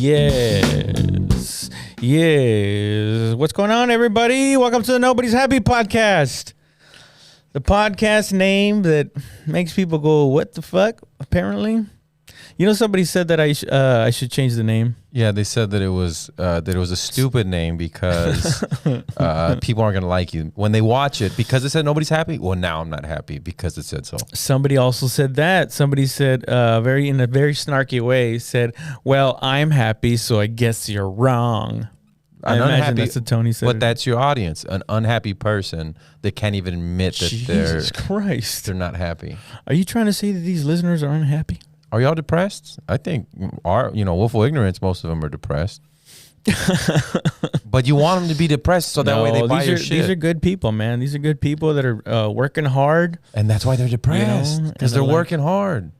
Yes. Yes. What's going on, everybody? Welcome to the Nobody's Happy podcast. The podcast name that makes people go, what the fuck, apparently. You know, somebody said that I should change the name. Yeah, they said that it was a stupid name because people aren't gonna like you when they watch it because it said nobody's happy. Well, now I'm not happy because it said so. Somebody also said that. Somebody said in a very snarky way said, "Well, I'm happy, so I guess you're wrong." I imagine that's what Tony said. But that's your audience, an unhappy person that can't even admit that they're not happy. Are you trying to say that these listeners are unhappy? Are y'all depressed? I think willful ignorance, most of them are depressed. But you want them to be depressed so that way they buy your shit. These are good people, man. These are good people that are working hard. And that's why they're depressed. Because they're working hard.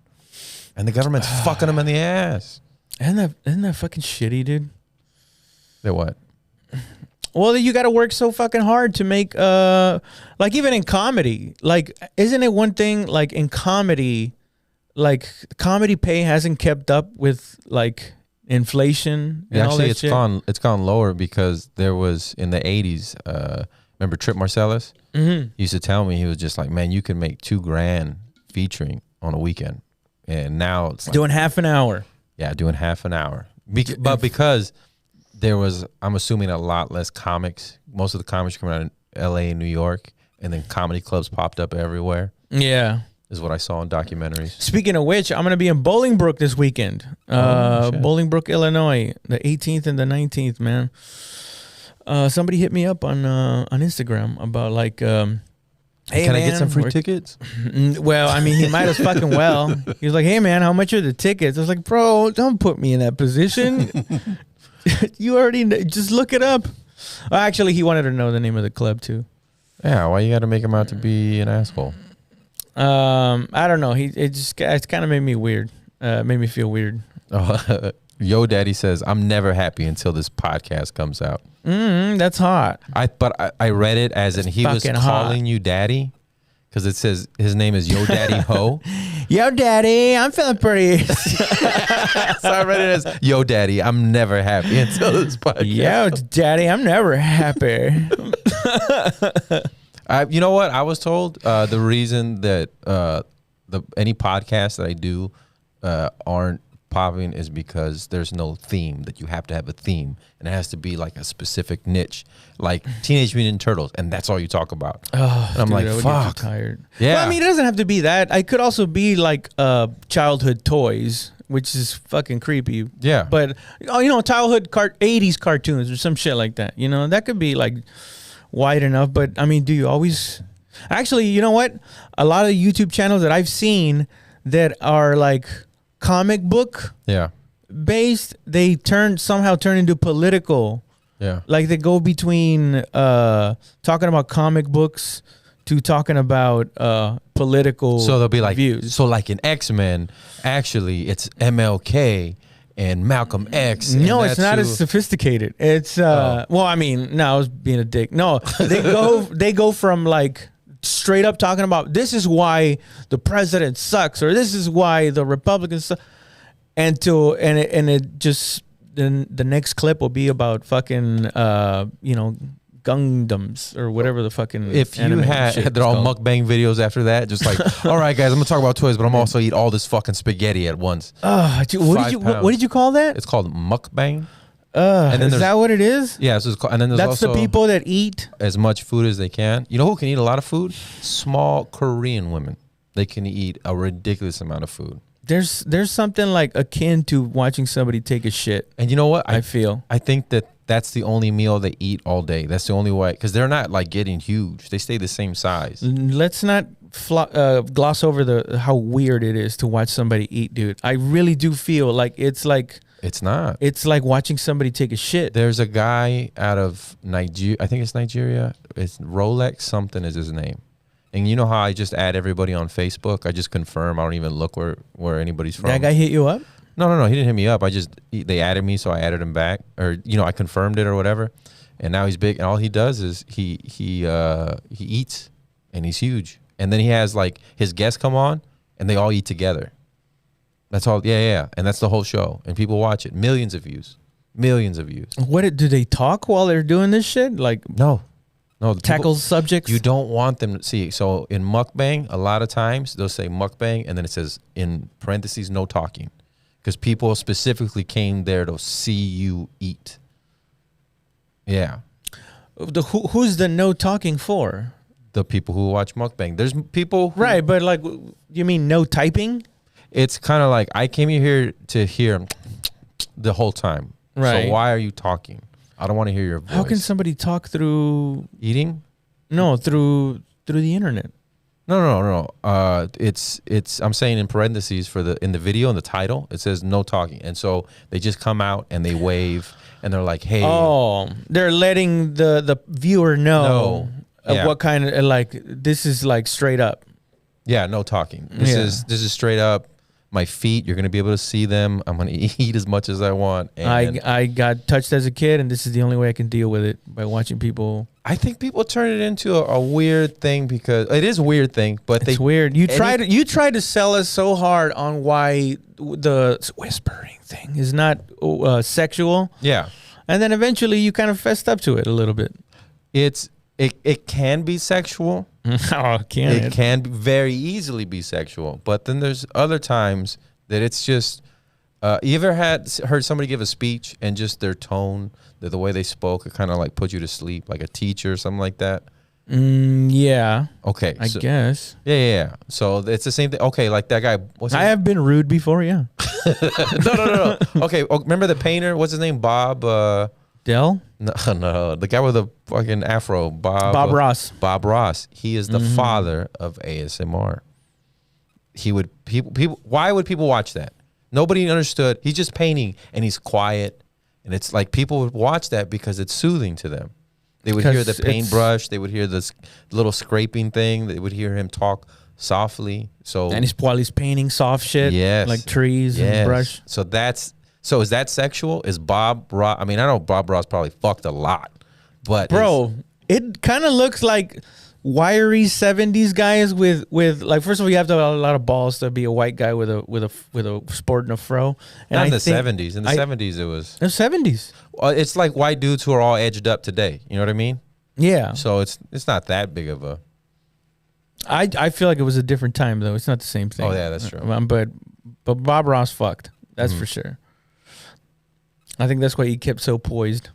And the government's fucking them in the ass. Isn't that fucking shitty, dude? They're what? Well, you got to work so fucking hard to make, like even in comedy, like, isn't it one thing, like in comedy, like comedy pay hasn't kept up with like inflation and all that shit? It's gone lower because there was in the 80s, remember Trip Marcellus? Mm-hmm. He used to tell me, he was just like, man, you can make $2,000 featuring on a weekend. And now it's like, doing half an hour. Yeah, doing half an hour. But because there was, I'm assuming, a lot less comics. Most of the comics coming out in LA and New York, and then comedy clubs popped up everywhere. Yeah. Is what I saw in documentaries. Speaking of which, I'm going to be in Bolingbrook this weekend. Bolingbrook, Illinois, the 18th and the 19th, man. Somebody hit me up on Instagram about like, hey, can I get some free tickets? Well, I mean, he might as fucking well. He was like, hey, man, how much are the tickets? I was like, bro, don't put me in that position. You already just look it up. Actually, he wanted to know the name of the club, too. Yeah, why you got to make him out to be an asshole? I don't know. It kind of made me weird. Made me feel weird. Yo Daddy says, I'm never happy until this podcast comes out. That's hot. I read it as in he was calling you daddy because it says his name is Yo Daddy Ho. Yo Daddy, I'm feeling pretty. So I read it as Yo Daddy, I'm never happy until this podcast. Yo Daddy, I'm never happy. You know what? I was told the reason that any podcasts that I do aren't popping is because there's no theme, that you have to have a theme. And it has to be like a specific niche, like Teenage Mutant Turtles. And that's all you talk about. Oh, and I'm like, fuck. Tired. Yeah. Well, I mean, it doesn't have to be that. I could also be like childhood toys, which is fucking creepy. Yeah. But, childhood 80s cartoons or some shit like that. You know, that could be like wide enough. But I mean, do you always actually, you know what, a lot of YouTube channels that I've seen that are like comic book based, they somehow turn into political. Yeah, like they go between talking about comic books to talking about political, so they'll be like views. So like in X-Men, actually it's MLK and Malcolm X. No, it's not as sophisticated. It's well, I mean, no, I was being a dick. No, they go from like straight up talking about this is why the president sucks or this is why the Republicans suck, and it just then the next clip will be about fucking Gundams or whatever the fucking. If you they're all mukbang videos after that, just like, all right, guys, I'm gonna talk about toys, but I'm also eat all this fucking spaghetti at once. What did you call that? It's called mukbang. And then is that what it is? Yeah, so and then there's that's also the people that eat as much food as they can. You know who can eat a lot of food? Small Korean women. They can eat a ridiculous amount of food. There's something like akin to watching somebody take a shit. And you know what? I think that's the only meal they eat all day. That's the only way, because they're not like getting huge. They stay the same size. Let's not gloss over how weird it is to watch somebody eat, dude. I really do feel like it's like. It's not. It's like watching somebody take a shit. There's a guy out of Nigeria. I think it's Nigeria. It's Rolex something is his name. And you know how I just add everybody on Facebook? I just confirm. I don't even look where anybody's from. That guy hit you up? No. He didn't hit me up. They added me, so I added him back. Or, I confirmed it or whatever. And now he's big. And all he does is he eats, and he's huge. And then he has like his guests come on, and they all eat together. That's all. Yeah, yeah. And that's the whole show. And people watch it. Millions of views. Millions of views. Do they talk while they're doing this shit? Like No. tackle subjects? You don't want them to see. So in mukbang, a lot of times they'll say mukbang and then it says in parentheses, no talking. Because people specifically came there to see you eat. Yeah. Who's the no talking for? The people who watch mukbang. There's people who, Right, but like, you mean no typing? it's kind of like I came here to hear the whole time. Right. So why are you talking? I don't want to hear your voice. How can somebody talk through? Eating? No, through the internet. No. It's I'm saying in parentheses in the video in the title it says no talking, and so they just come out and they wave and they're like, hey. Oh, they're letting the viewer know of Yeah. what kind of like this is like straight up. Yeah, no talking. This is straight up. My feet, you're gonna be able to see them. I'm gonna eat as much as I want. And I got touched as a kid, and this is the only way I can deal with it by watching people. I think people turn it into a weird thing because it is a weird thing, but It's weird. You tried to sell us so hard on why the whispering thing is not sexual. Yeah, And then eventually you kind of fessed up to it a little bit. It can be sexual. Oh, It can very easily be sexual, but then there's other times that it's just. You ever heard somebody give a speech and just their tone, the way they spoke, it kind of like put you to sleep, like a teacher or something like that? Yeah. Okay, I guess. Yeah. So it's the same thing. Okay, like that guy. I have been rude before. Yeah. No. Okay, remember the painter? What's his name? Bob. Dell. No, the guy with the fucking afro, Bob Ross. Bob Ross. He is the father of ASMR. Why would people watch that? Nobody understood. He's just painting and he's quiet, and it's like people would watch that because it's soothing to them. They would hear the paintbrush. They would hear this little scraping thing. They would hear him talk softly. So And while he's painting soft shit, Yes. like trees and brush. So is that sexual? Is Bob Ross? I mean, I know Bob Ross probably fucked a lot, but Bro, it kind of looks like wiry 70s guys with like, first of all, you have to have a lot of balls to be a white guy with a sporting a fro. And not in the 70s. In the 70s, it was. The 70s. It's like white dudes who are all edged up today. You know what I mean? Yeah. So it's not that big of a. I feel like it was a different time though. It's not the same thing. Oh yeah, that's true. But Bob Ross fucked. That's for sure. I think that's why he kept so poised.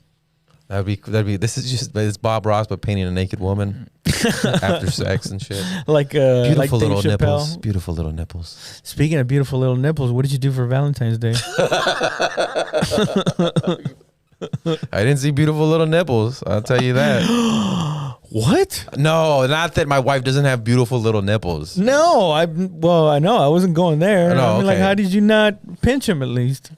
That'd be. It's Bob Ross, but painting a naked woman after sex and shit. Like Beautiful like little Dave nipples. Chappelle. Beautiful little nipples. Speaking of beautiful little nipples, what did you do for Valentine's Day? I didn't see beautiful little nipples. I'll tell you that. What? No, not that my wife doesn't have beautiful little nipples. No, I know I wasn't going there. No, I mean, like, okay. how did you not pinch him at least?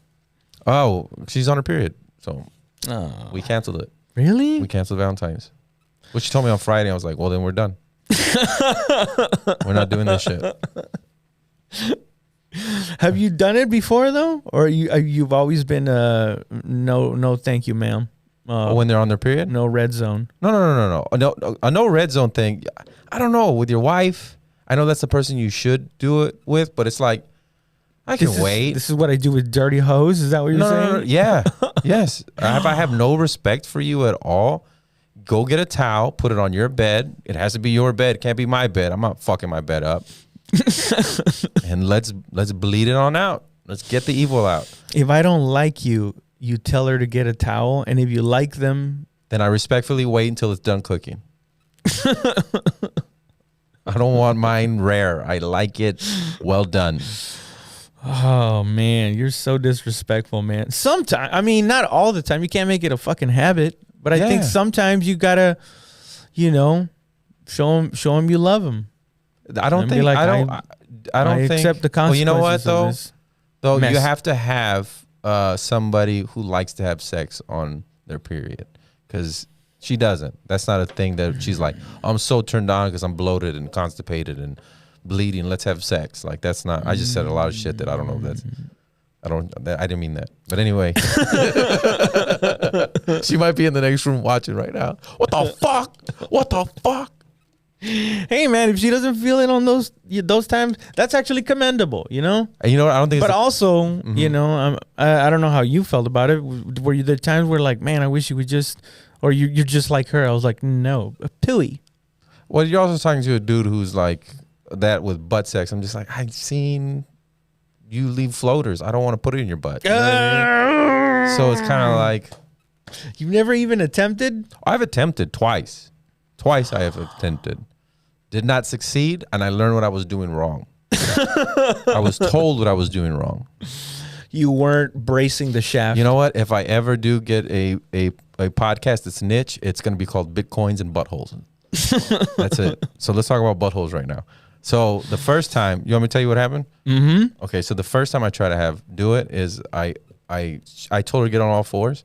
Oh, she's on her period, so Oh, we canceled it. really? We canceled Valentine's. What she told me on Friday, I was like, well, then we're done. We're not doing this shit. Have you done it before though, or you've always been no, thank you, ma'am. When they're on their period? No red zone. No. A no red zone thing. I don't know. With your wife, I know that's the person you should do it with, but it's like, I can wait. This is what I do with dirty hose. Is that what you're saying? No. Yeah. Yes. If I have no respect for you at all, go get a towel, put it on your bed. It has to be your bed. It can't be my bed. I'm not fucking my bed up. And let's bleed it on out. Let's get the evil out. If I don't like you, you tell her to get a towel, and if you like them, Then I respectfully wait until it's done cooking. I don't want mine rare. I like it well done. oh man, you're so disrespectful, man. Sometimes, I mean, not all the time. You can't make it a fucking habit, but I think Yeah. sometimes you gotta, show them you love them. I don't And be think like, I don't think accept the consequences. Well, you know what of though? this. Though mess. you have to have somebody who likes to have sex on their period, because she doesn't. That's not a thing that she's like, I'm so turned on because I'm bloated and constipated and bleeding. Let's have sex. Like, that's not. I just said a lot of shit that I don't know. I didn't mean that. But anyway, she might be in the next room watching right now. What the fuck? What the fuck? Hey man, if she doesn't feel it on those times, that's actually commendable, you know. And you know what? I don't think. But also, you know, I don't know how you felt about it. Were you the times where like, man, I wish you would just, or you're just like her? I was like, no, Pilly. Well, you're also talking to a dude who's like that with butt sex. I'm just like, I've seen you leave floaters. I don't want to put it in your butt. You know what I mean? So it's kind of like, you've never even attempted. I've attempted twice. Twice I have attempted. Did not succeed, and I learned what I was doing wrong. I was told what I was doing wrong. You weren't bracing the shaft. You know what? If I ever do get a podcast that's niche, it's going to be called Bitcoins and Buttholes. That's it. So let's talk about buttholes right now. So the first time, you want me to tell you what happened? Mm-hmm. Okay, so the first time I tried to do it is I told her to get on all fours.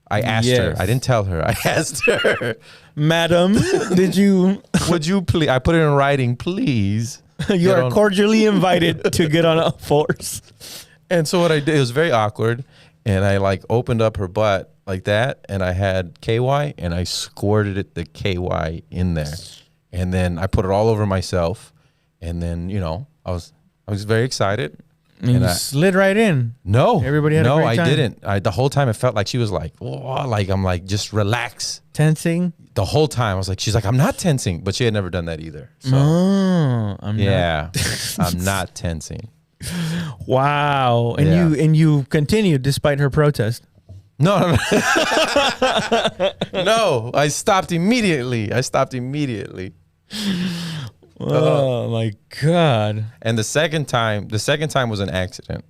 I asked her. I didn't tell her. I asked her. Madam, did you? Would you please? I put it in writing, please. You are cordially invited to get on all fours. And so what I did, it was very awkward, and I like opened up her butt like that, and I had KY, and I squirted the KY in there, and then I put it all over myself, and then I was very excited. And you slid right in. No, everybody had a great time. I didn't. The whole time it felt like she was like, oh, like I'm like, just relax. Tensing? The whole time I was like, she's like, I'm not tensing, but she had never done that either. So I'm not tensing. Wow. And you continued despite her protest. No. No, I stopped immediately. Oh my God. And the second time was an accident.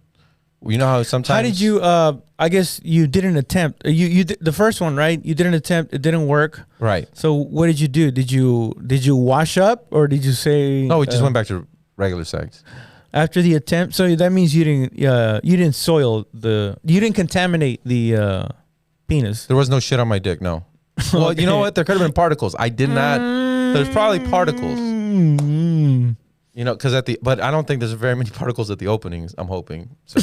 You know how sometimes. How did you I guess you didn't attempt. You did the first one, right? You didn't attempt, it didn't work. Right. So what did you do? Did you wash up, or did you say no, we just went back to regular sex. After the attempt? So that means you didn't soil you didn't contaminate the penis. There was no shit on my dick, no. Well, okay. You know what? There could have been particles. I did not. There's probably particles. You know, but I don't think there's very many particles at the openings. I'm hoping. So.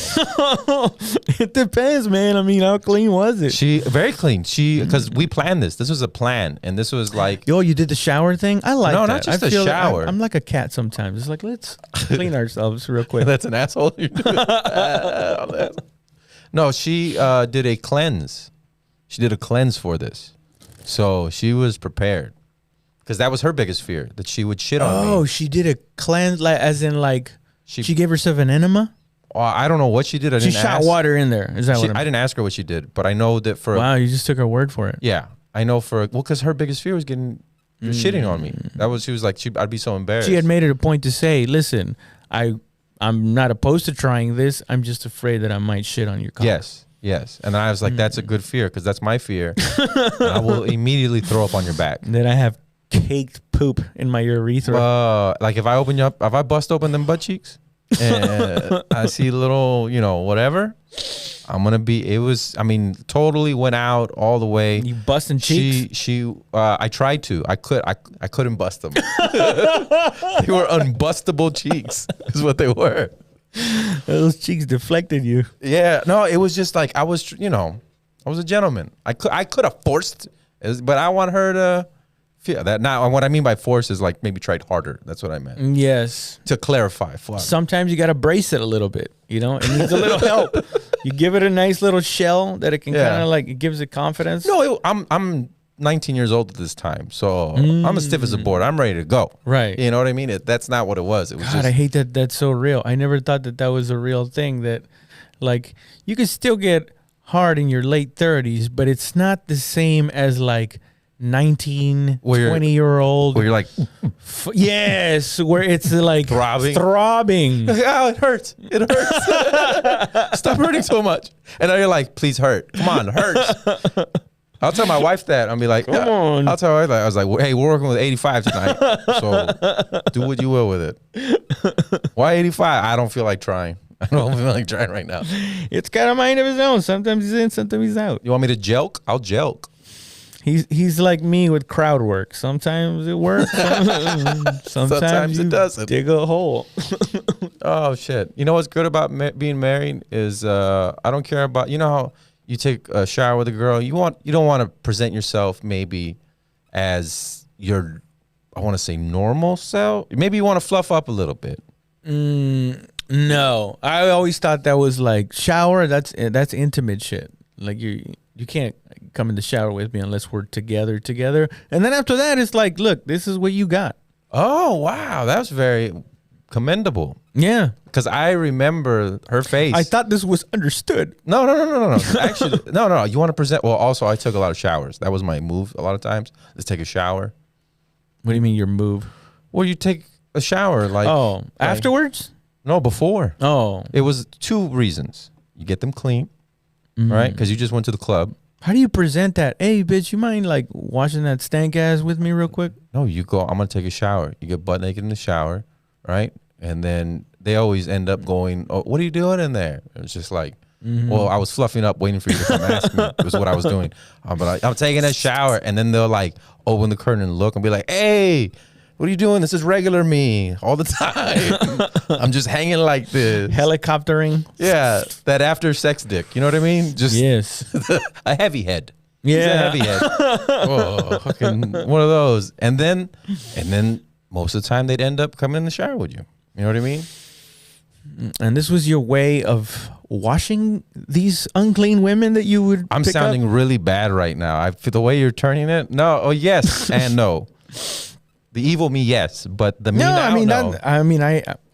It depends, man. I mean, how clean was it? She very clean. Because we planned this. This was a plan, and this was like. Yo, you did the shower thing. I like that. No, not just the shower. I'm like a cat sometimes. It's like, let's clean ourselves real quick. That's an asshole. No, she did a cleanse. She did a cleanse for this, so she was prepared. Because that was her biggest fear, that she would shit on me. Oh, she did a cleanse, like as in like she gave herself an enema? I don't know what she did. She shot water in there. Is that what I didn't ask her what she did, but I know that Wow, you just took her word for it. Yeah, I know because her biggest fear was getting shitting on me. She was like, I'd be so embarrassed. She had made it a point to say, listen, I'm not opposed to trying this. I'm just afraid that I might shit on your cock. Yes. And I was like, that's a good fear, because that's my fear. And I will immediately throw up on your back. Then I have caked poop in my urethra. Like if I bust open them butt cheeks and I see little, whatever, I'm gonna be. Totally went out all the way. You busting cheeks? I tried to. I couldn't bust them. They were unbustable cheeks, is what they were. Those cheeks deflected you. Yeah, no, it was just like I was a gentleman. I could have forced, but I want her to. Yeah, that now what I mean by force is like maybe tried harder. That's what I meant. Yes. To clarify. Sometimes you got to brace it a little bit. It needs a little help. You give it a nice little shell that it can kind of like, it gives it confidence. No, I'm 19 years old at this time, so I'm as stiff as a board. I'm ready to go. Right. You know what I mean? That's not what it was. It was God, I hate that that's so real. I never thought that was a real thing, that like you could still get hard in your late 30s, but it's not the same as like 20-year-old where you're like yes, where it's like throbbing. Oh, it hurts. Stop hurting so much. And now you're like, please hurt, come on, hurts. I'll tell my wife that. I'll be like, come on. I'll tell her that. I was like, hey, we're working with 85 tonight, so do what you will with it. Why 85? I don't feel like trying. I don't feel like trying right now. It's got a mind of his own. Sometimes he's in, sometimes he's out. You want me to jelk? I'll jelk. He's like me with crowd work. Sometimes it works. Sometimes it doesn't. Dig a hole. Oh shit! You know what's good about being married is I don't care about how you take a shower with a girl. You don't want to present yourself maybe as you're I want to say normal cell. Maybe you want to fluff up a little bit. No, I always thought that was like shower. That's intimate shit. Like you can't come in the shower with me unless we're together. And then after that, it's like, look, this is what you got. Oh wow, that's very commendable. Yeah, because I remember her face. I thought this was understood. No. Actually, no. You want to present? Well, also, I took a lot of showers. That was my move. A lot of times, let's take a shower. What do you mean your move? Well, you take a shower afterwards. No, before. Oh, it was 2 reasons. You get them clean, right? Because you just went to the club. How do you present that? Hey, bitch, you mind like washing that stank ass with me real quick? No, you go. I'm gonna take a shower. You get butt naked in the shower, right? And then they always end up going, "Oh, what are you doing in there?" It's just like, well, I was fluffing up, waiting for you to come ask me. Was what I was doing. But I'm taking a shower, and then they'll like open the curtain and look and be like, "Hey, what are you doing? This is regular me all the time. I'm just hanging like this, helicoptering." Yeah, that after sex dick. You know what I mean? Just yes, a heavy head. Yeah, he's a heavy head. Oh, fucking one of those. And then most of the time they'd end up coming in the shower with you. You know what I mean? And this was your way of washing these unclean women that you would. I'm sounding really bad right now. I feel the way you're turning it. No, oh yes and no. The evil me, yes, but the me now, no.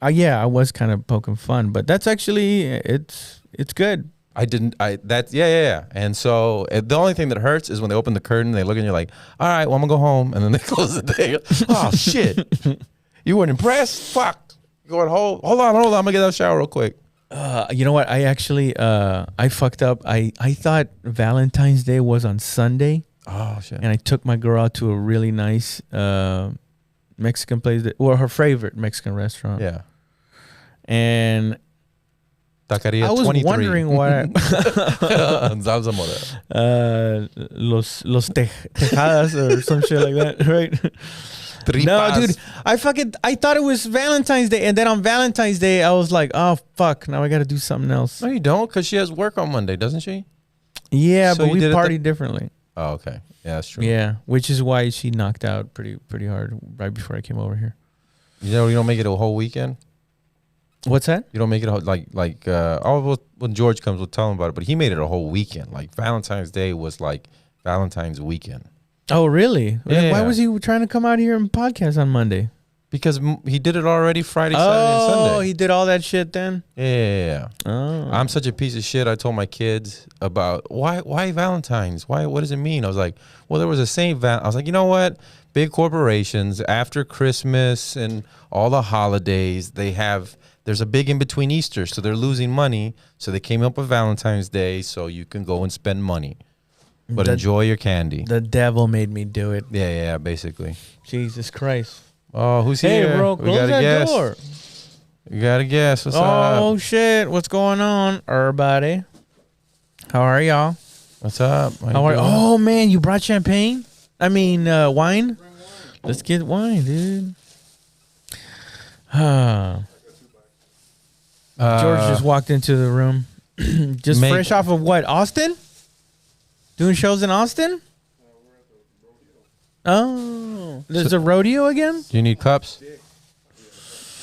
I was kind of poking fun, but that's actually it's good. Yeah. And so the only thing that hurts is when they open the curtain, they look and you're like, all right, well, I'm gonna go home, and then they close the thing. Oh shit, you weren't impressed? Fuck. Going hold on, I'm gonna get out of the shower real quick. You know what? I actually I fucked up. I thought Valentine's Day was on Sunday. Oh shit! And I took my girl out to a really nice Mexican place, her favorite Mexican restaurant. Yeah. And Taqueria I was 23. wondering why. Los Tejadas or some shit like that, right? No, dude, I thought it was Valentine's Day, and then on Valentine's Day, I was like, oh fuck, now I got to do something else. No, you don't, because she has work on Monday, doesn't she? Yeah, so but we party differently. Oh, okay, yeah, that's true. Yeah, which is why she knocked out pretty hard right before I came over here. You know, you don't make it a whole weekend. What's that? You don't make it when George comes, we'll tell him about it. But he made it a whole weekend. Like Valentine's Day was like Valentine's weekend. Oh, really? Yeah. Why was he trying to come out here and podcast on Monday? Because he did it already Friday, Saturday, and Sunday. Oh, he did all that shit then? Yeah. Oh. I'm such a piece of shit. I told my kids about why Valentine's? What does it mean? I was like, well, there was a Saint I was like, you know what? Big corporations, after Christmas and all the holidays, there's a big in between Easter, so they're losing money. So they came up with Valentine's Day so you can go and spend money. But enjoy your candy. The devil made me do it. Yeah, basically. Jesus Christ. Oh, who's here? Hey, bro, close that door. You got to guess. What's up? Oh, shit. What's going on, everybody? How are y'all? What's up? Oh, man, you brought champagne? I mean, wine? Let's get wine, dude. George just walked into the room. Just fresh off of what? Austin? Doing shows in Austin? Oh, there's a rodeo again? Do you need cups?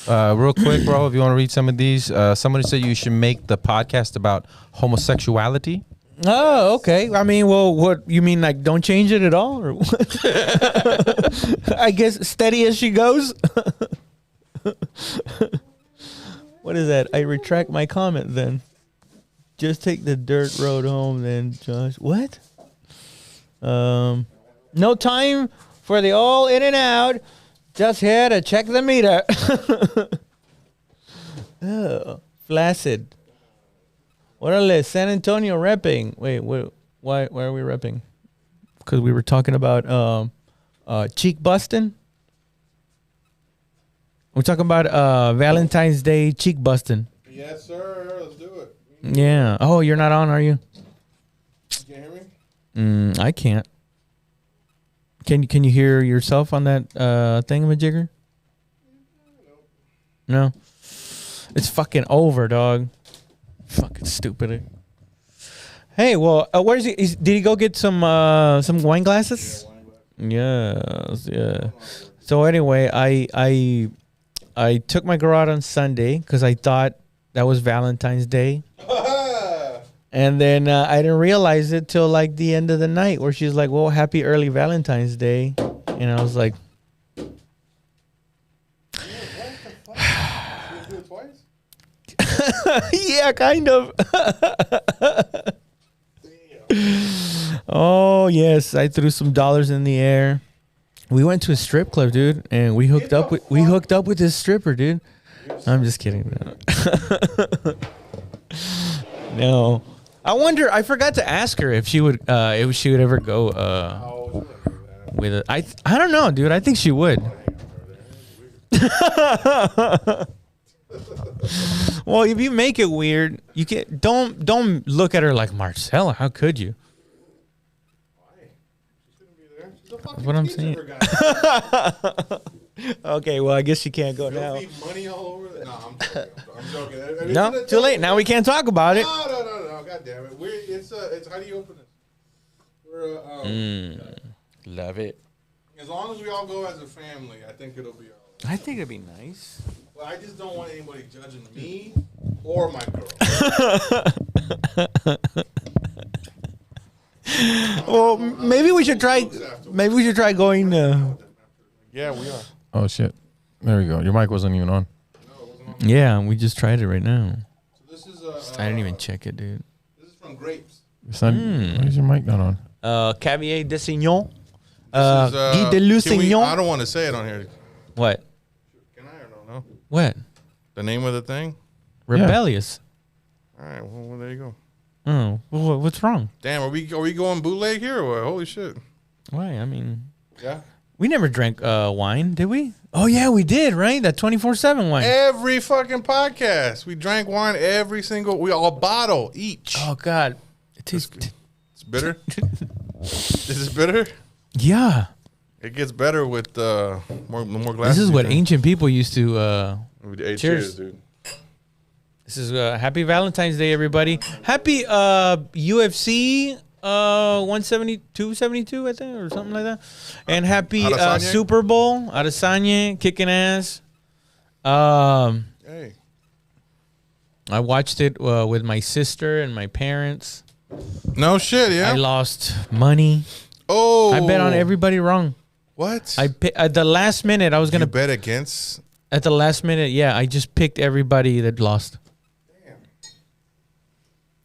Real quick, bro, if you want to read some of these. Somebody said you should make the podcast about homosexuality. Oh, okay. I mean, well, what you mean, like, don't change it at all? Or what? I guess steady as she goes. What is that? I retract my comment then. Just take the dirt road home then, Josh. What? No time for the all in and out. Just here to check the meter. Oh, flaccid. What are San Antonio repping? Wait, why are we repping? Because we were talking about cheek busting. We're talking about Valentine's Day cheek busting. Yes, sir. Let's do it. Yeah. Oh, you're not on, are you? You can't hear me? I can't. Can you hear yourself on that thingamajigger? No. It's fucking over, dog. Fucking stupid. Hey, well, where's he? Did he go get some wine glasses? Yeah, wine glasses. Yes, yeah. So anyway, I took my girl out on Sunday because I thought that was Valentine's Day. And then I didn't realize it till like the end of the night where she's like, well, happy early Valentine's Day. And I was like, What the fuck? You do it twice? yeah, kind of. Damn. Oh, yes. I threw some dollars in the air. We went to a strip club, dude, and we hooked up with this stripper, dude. I'm just kidding. No. I forgot to ask her if she would ever go Oh, with it. I don't know, dude. I think she would. Well, if you make it weird, you can't. Don't look at her like, Marcella, how could you? That's what I'm saying. Okay, well, I guess she can't go now. Money all over the, no, I'm joking. No, too late. Now we can't talk about it. No. God damn it. It's how do you open this? We're Love it. as long as we all go as a family, I think it'll be all right. I think it'd be nice. But I just don't want anybody judging me or my girl. Well, maybe we should try. Maybe we should try going. Yeah, we are. Oh shit! There we go. Your mic wasn't even on. No, it wasn't on. Yeah, we just tried it right now. So this is I didn't even check it, dude. This is from Grapes. It's not. Why is your mic not on? Cavier de Signon. This is, Guy de can we- Lusignan. I don't want to say it on here. What? Can I or no? What? The name of the thing? Rebellious. All right, well there you go. Oh, well, what's wrong? Damn, are we going bootleg here or what? Holy shit. Why? I mean, Yeah. we never drank wine, did we? Oh yeah, we did, right? That 24/7 wine. Every fucking podcast, we drank wine we all bottle each. Oh God, it tastes. It's bitter. Is it bitter? Yeah, It gets better with more glasses. this is you what drink. ancient people used to. Hey, cheers. dude. This is happy Valentine's Day, everybody. Happy UFC 172, I think, or something like that. And happy Adesanya? Super Bowl. Adesanya kicking ass. Hey. I watched it with my sister and my parents. No shit, yeah. I lost money. Oh. I bet on everybody wrong. What? At the last minute, I was you gonna bet against. At the last minute, yeah, I just picked everybody that lost. Damn.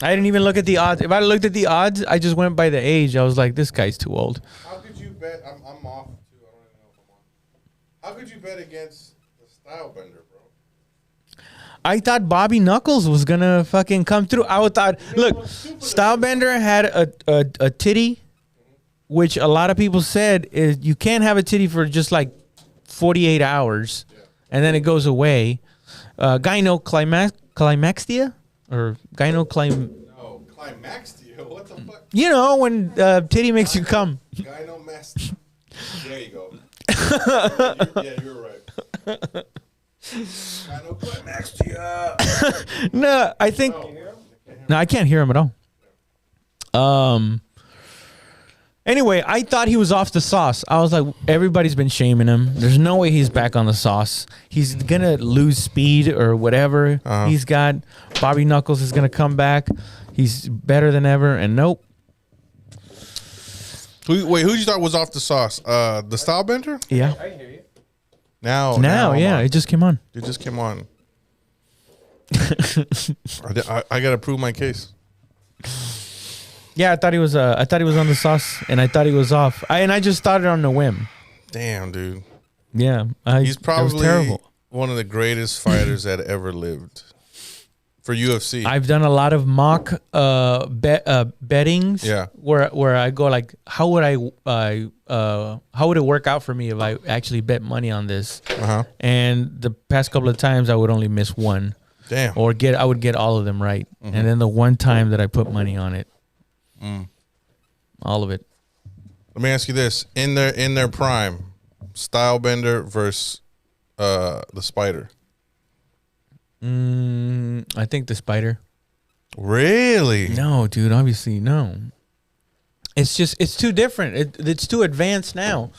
I didn't even look at the odds. If I looked at the odds, I just went by the age. I was like, this guy's too old. How could you bet? I'm off too. I don't even know if I'm on. How could you bet against the style bender, bro? I thought Bobby Knuckles was gonna fucking come through. I thought, look, Stylebender had a titty, which a lot of people said is you can't have a titty for just like 48 hours, and then it goes away. Gynoclimaxia or gynoclim. No, climaxia. What the fuck? You know when titty makes you come. Gynomastia. There you go. Yeah, you're right. Gynoclimaxia. No, I think. No, I can't hear him at all. Anyway, I thought he was off the sauce. I was like, everybody's been shaming him. There's no way he's back on the sauce. He's gonna lose speed or whatever he's got. Bobby Knuckles is gonna come back. He's better than ever. And nope. Wait, who you thought was off the sauce? The style bender? Yeah. I hear you. Now, Yeah, it just came on. it just came on. I gotta prove my case. Yeah, I thought he was on the sauce, and I thought he was off. I just started on the whim. Damn, dude. Yeah, He's that was probably terrible. one of the greatest fighters that ever lived for UFC. I've done a lot of mock bettings. Yeah. Where I go like, how would it work out for me if I actually bet money on this? And the past couple of times I would only miss one. Damn. Or I would get all of them right. And then the one time that I put money on it, all of it. Let me ask you this: in their prime, Stylebender versus the Spider. I think the Spider. Really? No, dude, obviously no. it's too different. It's too advanced now.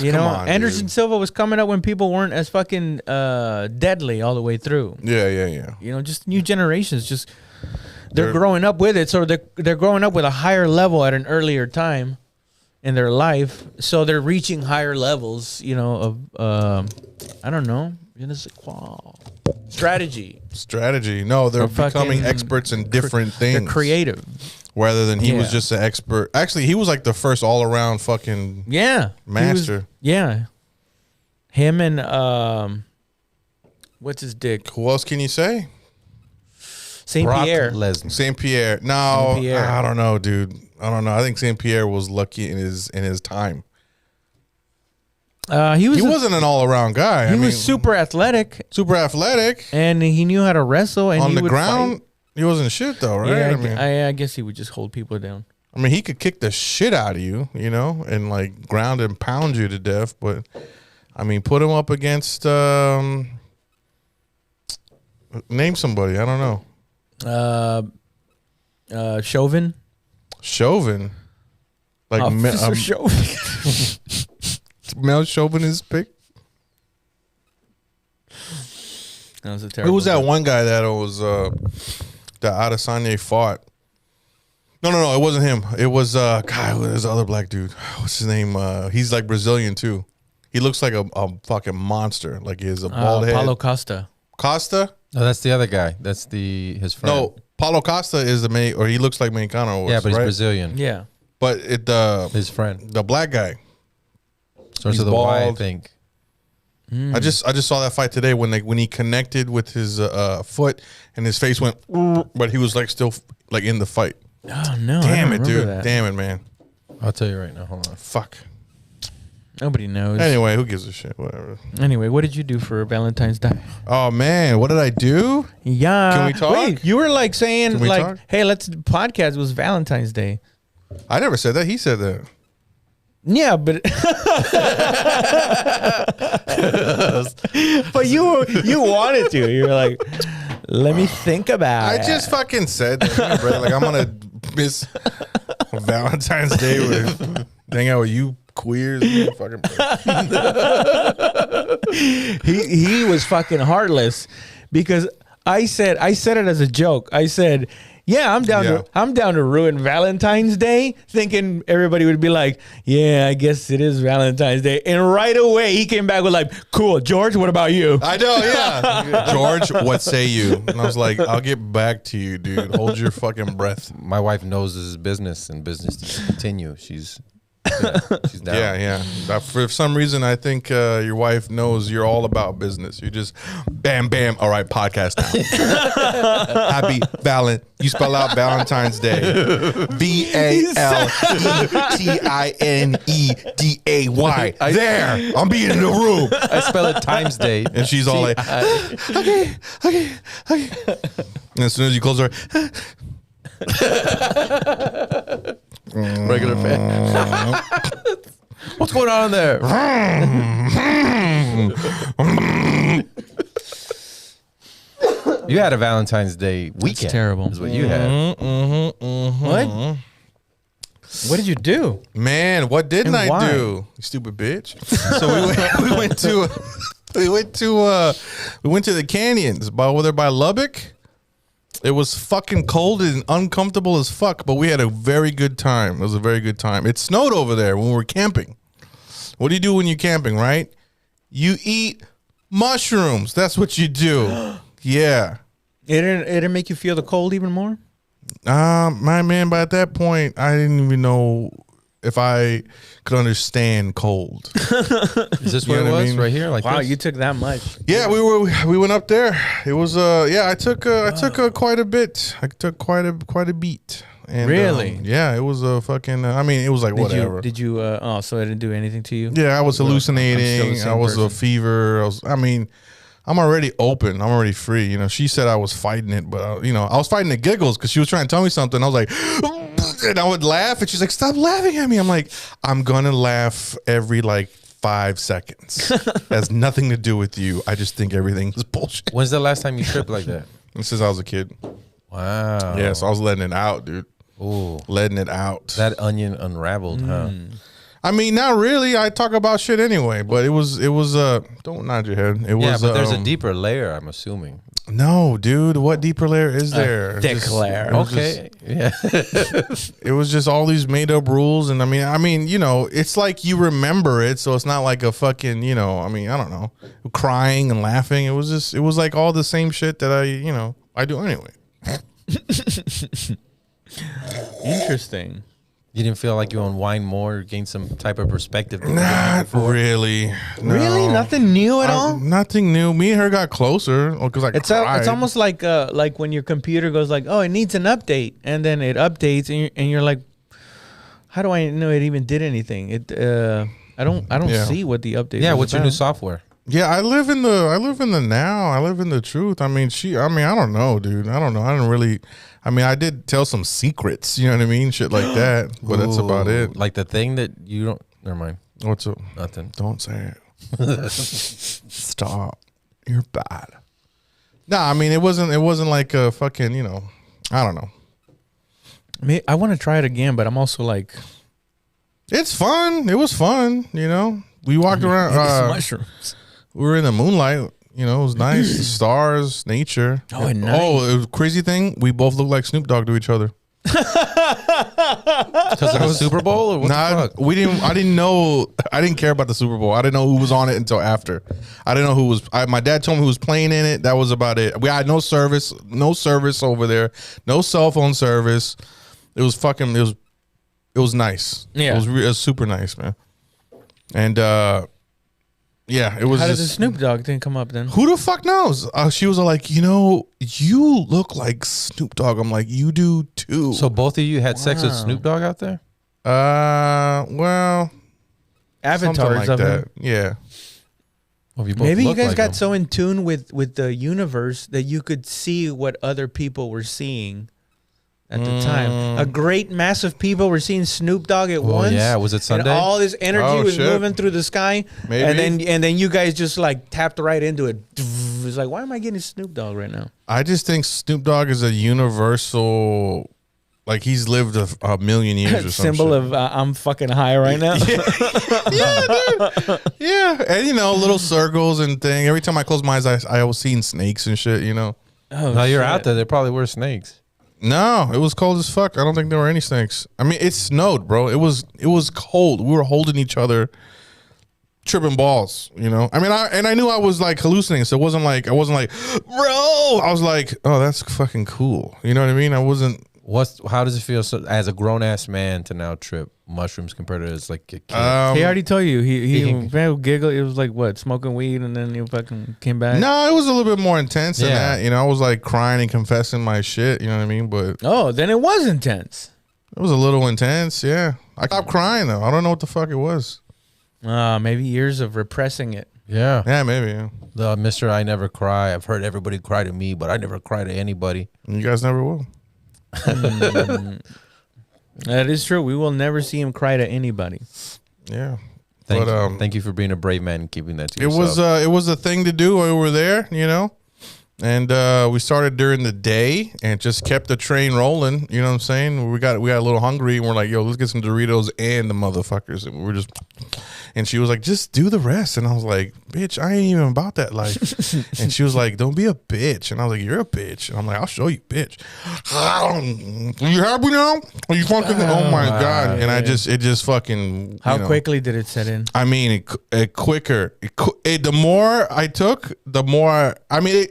You Come know, on, Anderson dude. Silva was coming up when people weren't as fucking deadly all the way through. Yeah. You know, just new generations. Just they're They're- growing up with it, so they're growing up with a higher level at an earlier time in their life, so they're reaching higher levels. You know, of I don't know, strategy. No, they're Or fucking becoming experts in different things. They're creative. Rather than he was Yeah. just an expert. Actually, he was like the first all around fucking Yeah, master. Him and what's his dick? Who else can you say? Saint Brock Pierre. Lesnar. St. Pierre. No, Saint Pierre. I don't know, dude. I don't know. I think St. Pierre was lucky in his time. He He wasn't an all around guy. He was super athletic, super athletic and he knew how to wrestle. And on he the would ground. fight. He wasn't shit though, right? Yeah, I guess he would just hold people down. I mean, he could kick the shit out of you, you know, and like ground and pound you to death. But I mean, put him up against name somebody. I don't know. Chauvin. Chauvin, like Officer Chauvin. male chauvinist pick. That was a Who terrible. was that one guy that was that Adesanya fought? No, it wasn't him. It was God, there's the other black dude. What's his name? He's like Brazilian too. He looks like a fucking monster. Like he has a bald head. Paulo Costa. Costa? No, that's the other guy. That's his friend. No, Paulo Costa is the main, or he looks like Mexicano. Yeah, but he's right? Brazilian. Yeah. But His friend. the black guy. Starts He's with a Y, I bald. think. I just saw that fight today when he connected with his foot and his face went, but he was like still like in the fight. Oh no! Damn I it, don't dude! remember that. Damn it, man! I'll tell you right now. Hold on. Fuck. Nobody knows. Anyway, who gives a shit? Whatever. Anyway, what did you do for Valentine's Day? Oh man, what did I do? Yeah. Can we talk? Wait, you were like saying Can we like, talk? "Hey, let's podcast." It was Valentine's Day. I never said that. He said that. Yeah, but but you wanted to. You were like, "Let me think about it." I just fucking said that, bro. Like I'm gonna miss Valentine's Day with hang out with you queers. Fucking he was fucking heartless because I said it as a joke. I said, "Yeah, I'm down to ruin Valentine's Day," thinking everybody would be like, "Yeah, I guess it is Valentine's Day." And right away he came back with like, "Cool, George, what about you?" I know, yeah. George, what say you? And I was like, I'll get back to you, dude. Hold your fucking breath. My wife knows this is business and business to continue. She's down. Yeah. For some reason, I think your wife knows you're all about business. You just bam, bam. All right, podcast now. Happy You spell out Valentine's Day. VALENTINEDAY. There, I'm being in the room. I spell it times day. And she's all like, okay. And as soon as you close her, Regular fan. What's going on in there? You had a Valentine's Day weekend. terrible. Is what you had. What? What did you do? man, what didn't And I why? do? You stupid bitch. So we went to the canyons over there by Lubbock. It was fucking cold and uncomfortable as fuck, but we had a very good time. It was a very good time. It snowed over there when we were camping. What do you do when you're camping, right? You eat mushrooms. That's what you do. Yeah. It didn't make you feel the cold even more? My man, by at that point, I didn't even know if I could understand cold. Is this You what know it what I was mean? right here? Like Wow, this? you took that much. Yeah, we went up there. It was I took quite a bit. I took quite a beat. And, Really? Yeah, it was a fucking. I mean, it was like whatever. Did you? So it didn't do anything to you? Yeah, I was I'm hallucinating. still the same I was a person. fever. I'm already open. I'm already free. You know, she said I was fighting it, but I was fighting the giggles because she was trying to tell me something. I was like, and I would laugh, and she's like, "Stop laughing at me." I'm like, "I'm gonna laugh every like 5 seconds. It has nothing to do with you. I just think everything is bullshit." When's the last time you tripped like that? Since I was a kid. Wow. Yeah, so I was letting it out, dude. Ooh, letting it out. that onion unraveled, huh? I mean, not really. I talk about shit anyway, but it was. Don't nod your head. It was. Yeah, but there's a deeper layer, I'm assuming. No, dude. What deeper layer is there? Thick layer. Okay. Yeah. It was just all these made up rules, and I mean, you know, it's like you remember it, so it's not like a fucking, you know, I mean, I don't know, crying and laughing. It was like all the same shit that I do anyway. Interesting. You didn't feel like you unwind more, gain some type of perspective? Not really. No. Really, nothing new at all. Nothing new. Me and her got closer because I It's cried. it's almost like when your computer goes like, oh, it needs an update, and then it updates, and you're like, how do I know it even did anything? I don't see what the update. Yeah, was what's your about. new software? Yeah, I live in the now. I live in the truth. I mean, I don't know, dude. I don't know. I didn't really. I mean, I did tell some secrets. You know what I mean? Shit like that. But that's about it. Like the thing that you don't. Never mind. What's up? Nothing. Don't say it. Stop. You're bad. Nah, I mean, it wasn't like a fucking. You know, I don't know. I want to try it again, but I'm also like, It's fun. It was fun. You know, we walked around. mushrooms. We were in the moonlight. You know, it was nice. The stars, nature. Oh, and nice. Oh, it was a crazy thing. We both looked like Snoop Dogg to each other. Because of the Super Bowl or what the fuck? We didn't. I didn't know. I didn't care about the Super Bowl. I didn't know who was on it until after. I didn't know who was. My dad told me who was playing in it. That was about it. We had no service. No service over there. No cell phone service. It was fucking. It was nice. Yeah. It was super nice, man. And yeah, it was. How did just, the Snoop Dogg thing come up then? Who the fuck knows? She was like, you know, you look like Snoop Dogg. I'm like, you do too. So both of you had sex with Snoop Dogg out there? Well, Avatars something like of that. him. Yeah. Well, you both Maybe you look guys like got him. so in tune with the universe that you could see what other people were seeing at the time. A great mass of people were seeing Snoop Dogg at once. Yeah, was it Sunday? And all this energy Oh, was shit. moving through the sky. Maybe. And then you guys just like tapped right into it. It's like, why am I getting Snoop Dogg right now? I just think Snoop Dogg is a universal, like he's lived a million years or something. Symbol of I'm fucking high right now. Yeah, dude. Yeah. And, you know, little circles and thing. Every time I close my eyes, I was seeing snakes and shit, you know. Oh, No, you're shit. out there. There probably were snakes. No, it was cold as fuck. I don't think there were any snakes. I mean, it snowed, bro. It was cold. We were holding each other, tripping balls. You know. I mean, I knew I was like hallucinating, so I wasn't like, bro. I was like, oh, that's fucking cool. You know what I mean? I wasn't. How does it feel as a grown ass man to now trip mushrooms compared to as like a kid? He already told you. He can- man, giggle. It was like what, smoking weed, and then you fucking came back. No, it was a little bit more intense than Yeah. that. You know, I was like crying and confessing my shit. You know what I mean? But Oh, then it was intense. it was a little intense. Yeah, I stopped crying though. I don't know what the fuck it was. Maybe years of repressing it. Yeah. Yeah, maybe. Yeah. The Mr. I Never Cry. I've heard everybody cry to me, but I never cry to anybody. You guys never will. That is true. We will never see him cry to anybody. Yeah. Thank But, you. Thank you for being a brave man and keeping that to It yourself. was a thing to do while we were there, you know. And we started during the day and just kept the train rolling. You know what I'm saying? We got a little hungry and we're like, yo, let's get some Doritos and the motherfuckers. And we were just, and she was like, just do the rest. And I was like, bitch, I ain't even about that life. And she was like, don't be a bitch. And I was like, you're a bitch. And I'm like, I'll show you, bitch. Are you happy now? Are you fucking? Oh my god! And it just fucking. How you know, quickly did it set in? I mean, it quicker. The more I took, the more. I mean,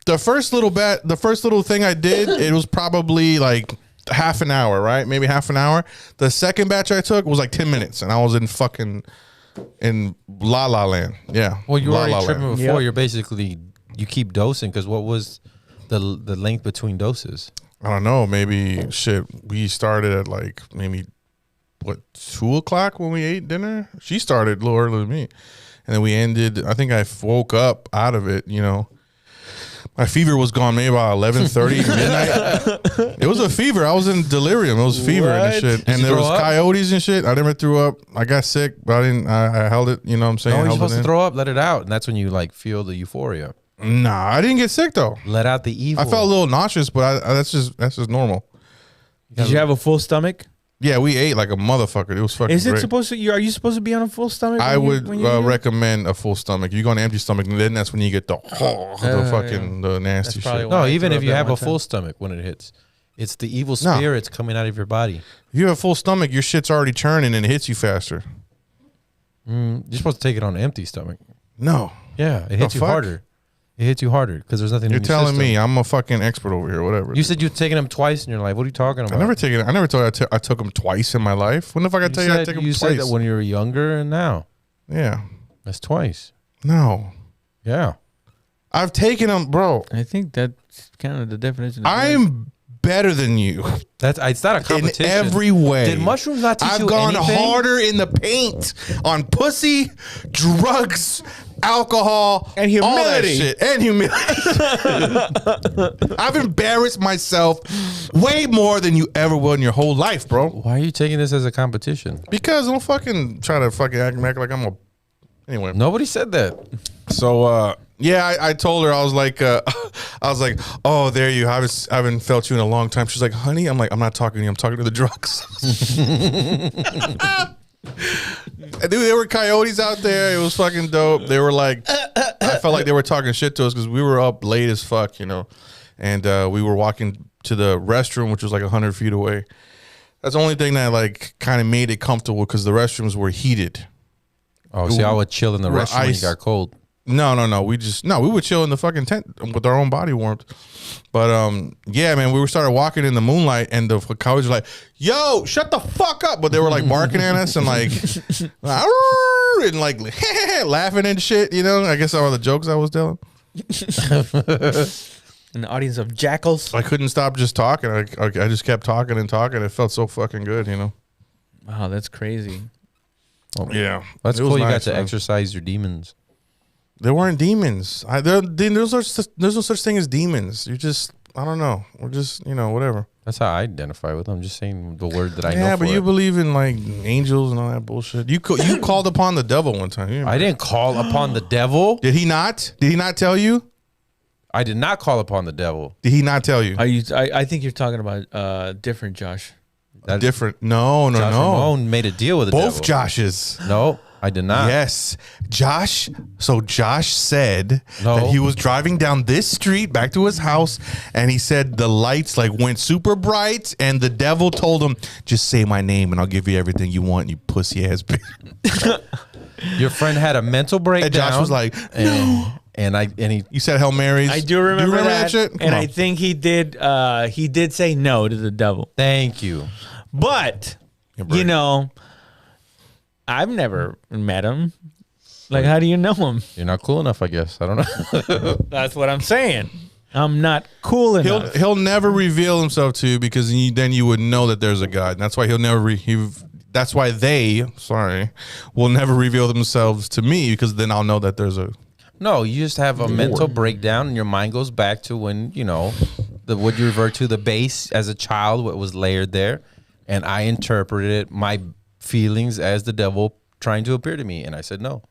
the first little thing I did, it was probably like half an hour, right? Maybe half an hour. The second batch I took was like 10 minutes, and I was in La La Land. Yeah. Well, you were La already La tripping Land. before. Yep. You're basically, you keep dosing because what was the length between doses? I don't know. Maybe shit. We started at like maybe 2:00 when we ate dinner. She started a little earlier than me, and then we ended. I think I woke up out of it. You know, my fever was gone maybe about 11:30 midnight. It was a fever. I was in delirium. It was fever and What? shit. Did And you there throw was up? coyotes and shit. I never threw up. I got sick, but I didn't. I held it. You know what I'm saying? No, I you're held supposed it to in. throw up, let it out, and that's when you like feel the euphoria. Nah, I didn't get sick though. Let out the evil. I felt a little nauseous, but that's just normal. Did you have a full stomach? Yeah, we ate like a motherfucker. It was fucking Is it great. supposed to? Are you supposed to be on a full stomach? I would when you recommend a full stomach. You go on an empty stomach, and then that's when you get the the nasty That's probably shit. why No, I even threw if up you that have one a full time. stomach when it hits, it's the evil No. spirits coming out of your body. If you have a full stomach, your shit's already churning and it hits you faster. You're supposed to take it on an empty stomach. No, Yeah, it hits you fuck? harder. It hits you harder because there's nothing. you're in your telling system. me I'm a fucking expert over here. Whatever. You said you've taken them twice in your life. What are you talking about? I never taken. I never told you I took them twice in my life. When the fuck I tell you I took them you twice? said that when you were younger and now. Yeah. That's twice. No. Yeah. I've taken them, bro. I think that's kind of the definition. I'm better than you It's not a in competition. every way. Did mushrooms not teach I've you gone anything? harder in the paint on pussy, drugs, alcohol, And all that humility. shit, and humility. I've embarrassed myself way more than you ever will in your whole life, bro. Why are you taking this as a competition? Because don't fucking try to fucking act like I'm a. Anyway, Nobody said that. so yeah, I told her I was like, oh, there you. I haven't felt you in a long time. She's like, honey, I'm like, I'm not talking to you. I'm talking to the drugs. And dude, there were coyotes out there. It was fucking dope. They were like, I felt like they were talking shit to us because we were up late as fuck, you know, and we were walking to the restroom, which was like 100 feet away. That's the only thing that like kind of made it comfortable because the restrooms were heated. Oh, see, I would chill in the We're restroom when it ice. got cold. No. We would chill in the fucking tent with our own body warmth. But yeah, man, we started walking in the moonlight, and the coyotes were like, "Yo, shut the fuck up!" But they were like barking at us and like, and like laughing and shit. You know, I guess all the jokes I was telling. An audience of jackals. I couldn't stop just talking. I just kept talking and talking. It felt so fucking good, you know. Wow, that's crazy. Yeah, That's It was cool. You got nice, to man. exercise your demons. There weren't demons. There's no such thing as demons. You just, I don't know. We're just, you know, whatever. That's how I identify with them. I'm just saying the word that I know. Yeah, but for you it. believe in like angels and all that bullshit. You called upon the devil one time. You I didn't call upon the devil. Did he not? Did he not tell you? I did not call upon the devil. Did he not tell you? I think you're talking about different Josh. That- Different. No. Josh Ramone made a deal with the devil. Both Joshes. No, I did not. Yes. Josh. So Josh said No. that he was driving down this street back to his house, and he said the lights like went super no and the devil told him, just say my name and I'll give you everything you want, you pussy ass bitch. Your friend had a mental breakdown. And Josh was like, no. and he You said Hail Marys. I do remember, that shit? and Come I on. think he did. He did say no to the devil, thank you. but You're brave. you know, I've never met him. Like, how do you know him? You're not cool enough, I guess. I don't know. That's what I'm saying. I'm not cool enough. He'll never reveal himself to you because then you would know that there's a God. And that's why he'll never that's why they will never reveal themselves to me, because then I'll know that there's a. No, you just have a mental breakdown, and your mind goes back to when what you revert to the base as a child, what was layered there, and I interpreted my feelings as the devil trying to appear to me, and I said no.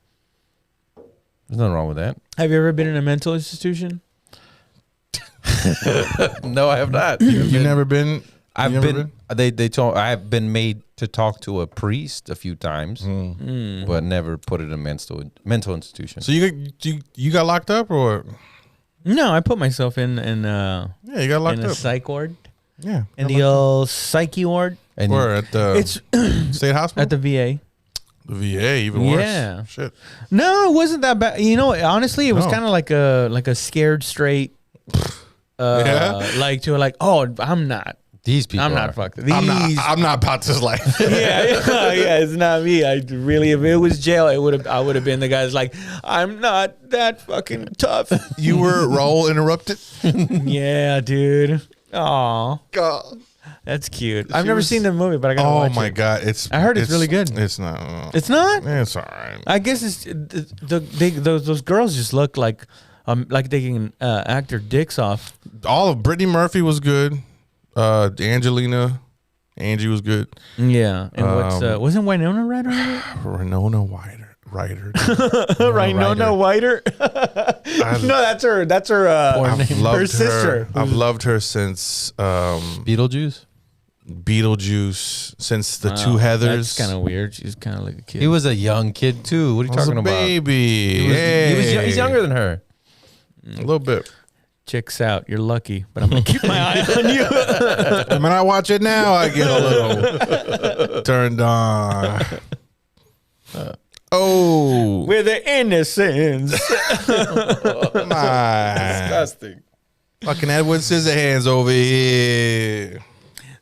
There's nothing wrong with that. Have you ever been in a mental institution? No, I have not. You never been. I've you never been. They told I have been made to talk to a priest a few times, but never put it in a mental institution. So you got locked up or what? No, I put myself in Yeah, you got locked in a up. psych ward, Yeah, in the old psyche ward. and or at the It's state hospital. at the VA. The VA, even worse. Yeah. Shit. No, it wasn't that bad. You know, honestly, it was No. kind of like a scared straight. Yeah? Like to like, oh, I'm not. these people, I'm are. not fucked. These, I'm not about this life. yeah, it's not me. I really, if it was jail, I would have been the guy that's like, I'm not that fucking tough. You were Raul interrupted. Yeah, dude. Aw, God. that's cute. She I've never was- seen the movie, but I gotta Oh watch my it. God! I heard it's really good. It's not. It's not. It's all right. I guess it's those girls just look like they can act their dicks off. All of Brittany Murphy was good. Angie was good. Yeah, and wasn't Winona Ryder? Renona Ryder. Winona Ryder. No, that's her. That's her. I've loved her sister. I've loved her since. Beetlejuice. Beetlejuice, since the two Heathers. That's kind of weird. She's kind of like a kid. He was a young kid too. What are you talking about? Baby. He's younger than her. A little bit. Chicks out. You're lucky, but I'm gonna keep my eye on you. When I watch it now, I get a little turned on. With the innocence. Disgusting. Fucking Edward Scissorhands over here.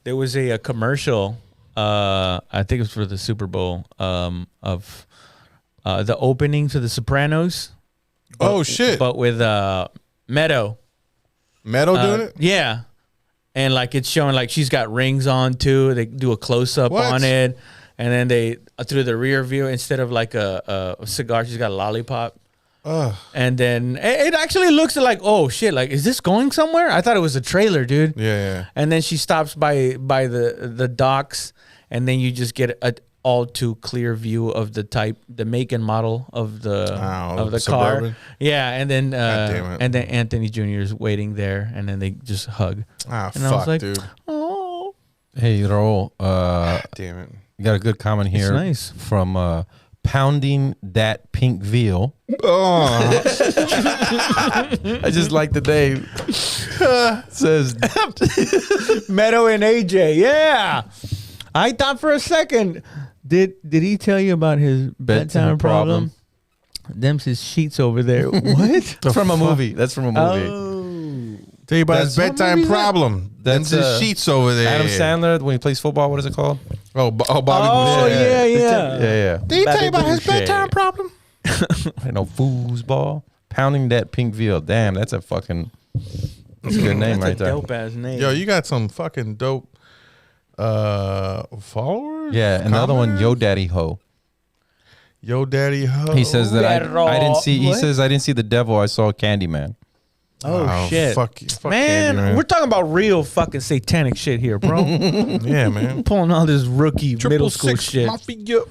There was a commercial. I think it was for the Super Bowl. Of the opening to The Sopranos. Oh shit! But with Meadow. Meadow doing it? Yeah. And like it's showing like she's got rings on too. They do a close up on it. And then they through the rear view, instead of like a cigar, she's got a lollipop. And then it actually looks like, oh shit, like is this going somewhere? I thought it was a trailer, dude. Yeah. And then she stops by the docks, and then you just get a all too clear view of the make and model of the car. Yeah, and then Anthony Jr. is waiting there, and then they just hug. And I was like, dude. Oh. Hey, Raul. Damn it. You got a good comment here. Nice. From Pounding That Pink Veal. Oh. I just like the name. Says Meadow and AJ. Yeah. I thought for a second, did he tell you about his bedtime problem? Them's his sheets over there. What? From a movie. That's from a movie. Oh. Tell you about his bedtime problem. That's his sheets over there. Adam Sandler, when he plays football, what is it called? Bobby Oh, Boucher. Yeah. Did he tell you about his bedtime problem? I know, foosball. Pounding That Pink Veal. Damn, that's a fucking... That's a good name right there. Dope ass name. Yo, you got some fucking dope followers? Yeah, and the other one, Yo Daddy Ho. Yo Daddy Ho. He says that I didn't see. He says I didn't see the devil. I saw Candyman. Oh shit, fuck man, Candyman. we're talking about real fucking satanic shit here, bro. Yeah, man. Pulling all this rookie middle school shit. Mafia.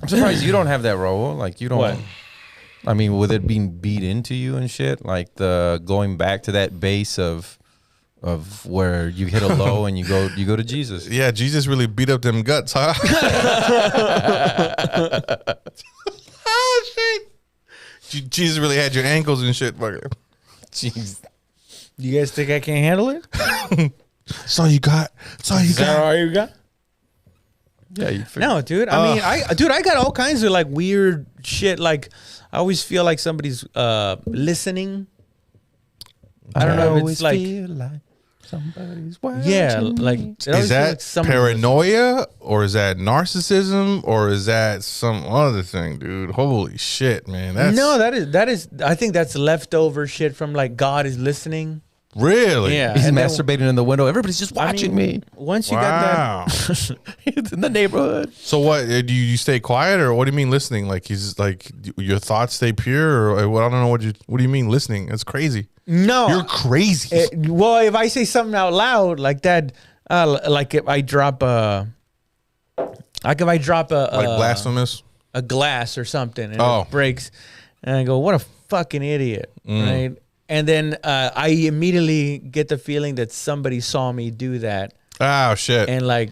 I'm surprised you don't have that role. Like you don't. What? I mean, with it being beat into you and shit, like the going back to that base of where you hit a low and you go to Jesus. Yeah, Jesus really beat up them guts, huh? Oh shit. Jesus really had your ankles and shit, fucker. Jeez. You guys think I can't handle it? That's all you got. That's all you Is that got. all you got? Yeah, you No, dude. I mean, I got all kinds of like weird shit. Like, I always feel like somebody's listening. I don't know if it's like, somebody's watching. yeah, like Is that paranoia or is that narcissism or is that some other thing, dude? Holy shit, man. That's that is. I think that's leftover shit from like God is listening. really. Yeah, He's and then- masturbating in the window. Everybody's just watching me. Once you Wow. got that, It's in the neighborhood. So what? Do you stay quiet or what do you mean listening? Like he's like your thoughts stay pure or what? I don't know what do you mean listening? That's crazy. no, You're crazy. well, if I say something out loud like that, like if I drop like blasphemous. a glass or something and Oh. it breaks, and I go, "What a fucking idiot!" Right? And then I immediately get the feeling that somebody saw me do that, Oh shit. and like,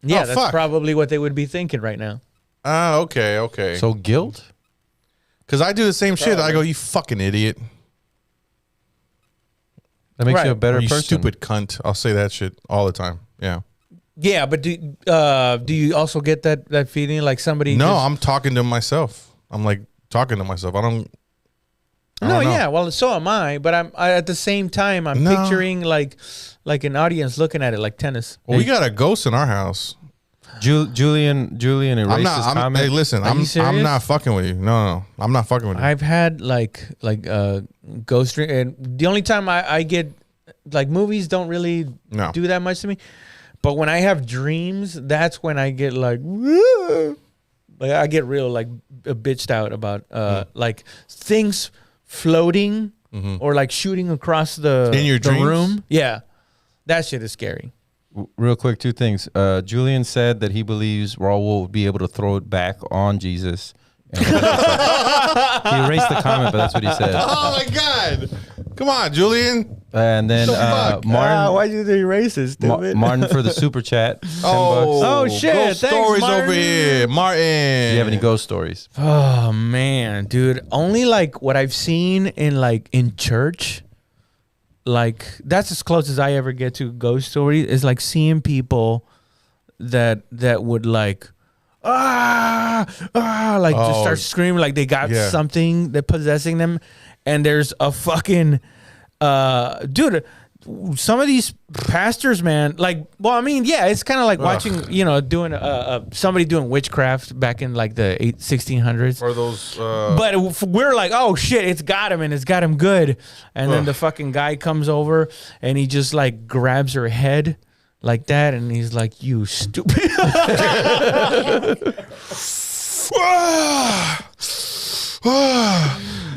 yeah, Oh, that's fuck. probably what they would be thinking right now. Okay. So guilt? Because I do the same shit. I go, you fucking idiot. That makes Right. you a better Or you person. stupid cunt. I'll say that shit all the time. Yeah. Yeah, but do you also get that feeling like somebody? No, just- I'm talking to myself. I'm like talking to myself. I don't No, know. yeah, well, so am I. But I at the same time, I'm No. picturing like an audience looking at it like tennis. Well, we got a ghost in our house. Julian erased I'm his not. comment. Hey, listen. Are you I'm serious? not fucking with you. No. I'm not fucking with you. I've had like ghost dream, and the only time I get like movies don't really No. do that much to me. But when I have dreams, that's when I get like, woo! Like I get real like bitched out about like things floating or like shooting across the In your the dreams? room. Yeah, that shit is scary. Real quick, two things. Julian said that he believes Raul would be able to throw it back on Jesus. And he erased the comment, but that's what he said. Oh my god! Come on, Julian. And then fuck? Martin. why'd you say racist, stupid? Martin for the super chat. $10. Oh, shit. Ghost Thanks, stories Martin. over here, Martin. Do you have any ghost stories? Oh man, dude. Only like what I've seen in church. Like that's as close as I ever get to ghost stories is like seeing people that would like just start screaming like they got something that possessing them, and there's a fucking dude. Some of these pastors, man, like, well, I mean, yeah, it's kind of like watching, doing somebody doing witchcraft back in like the 1600s. Or those. But we're like, oh shit, it's got him and it's got him good. And then the fucking guy comes over and he just like grabs her head like that, and he's like, "You stupid."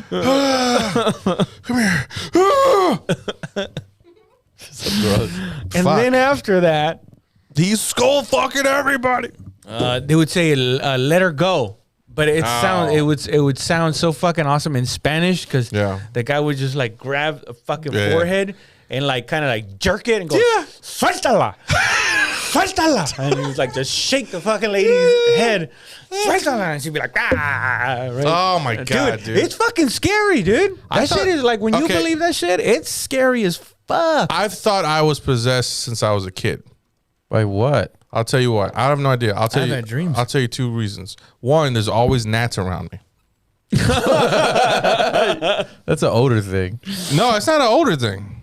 Come here. And then after that, He's skull fucking everybody. they would say, "Let her go." But it would sound so fucking awesome in Spanish because the guy would just like grab a fucking forehead and like kind of like jerk it and go, "Suéltala, suéltala," and he was like just shake the fucking lady's head, "Suéltala," and she'd be like, "Ah!" Right? Oh my god, dude! It's fucking scary, dude. I That thought- shit is like when you okay. believe that shit, it's scary as fuck. I've thought I was possessed since I was a kid. By what? I'll tell you why. I have no idea. I'll tell I've you. had dreams. I'll tell you two reasons. One, there's always gnats around me. That's an older thing. No, it's not an older thing.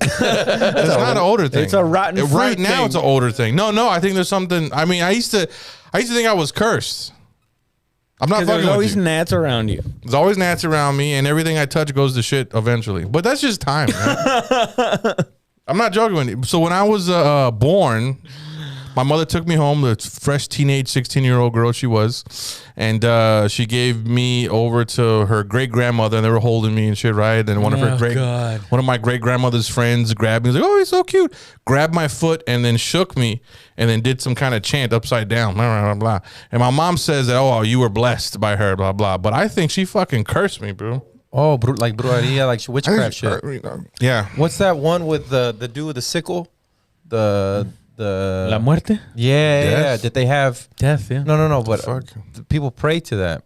It's not an older thing. It's a rotten fruit Right now, thing. it's an older thing. No, I think there's something. I mean, I used to think I was cursed. I'm not Because fucking there's with always you. gnats around you. There's always gnats around me, and everything I touch goes to shit eventually. But that's just time, man. I'm not joking with you. So when I was born, my mother took me home, the fresh teenage 16-year-old girl she was, and she gave me over to her great grandmother, and they were holding me and shit, right? And one of my great grandmother's friends grabbed me, was like, "Oh, he's so cute," grabbed my foot and then shook me, and then did some kind of chant upside down, blah blah blah. And my mom says that, "Oh, you were blessed by her," blah blah. But I think she fucking cursed me, bro. Oh, like brujeria, like witchcraft shit. Yeah. What's that one with the dude with the sickle? The La muerte? yeah. Did they have Death, yeah. no, but Fuck. people pray to that.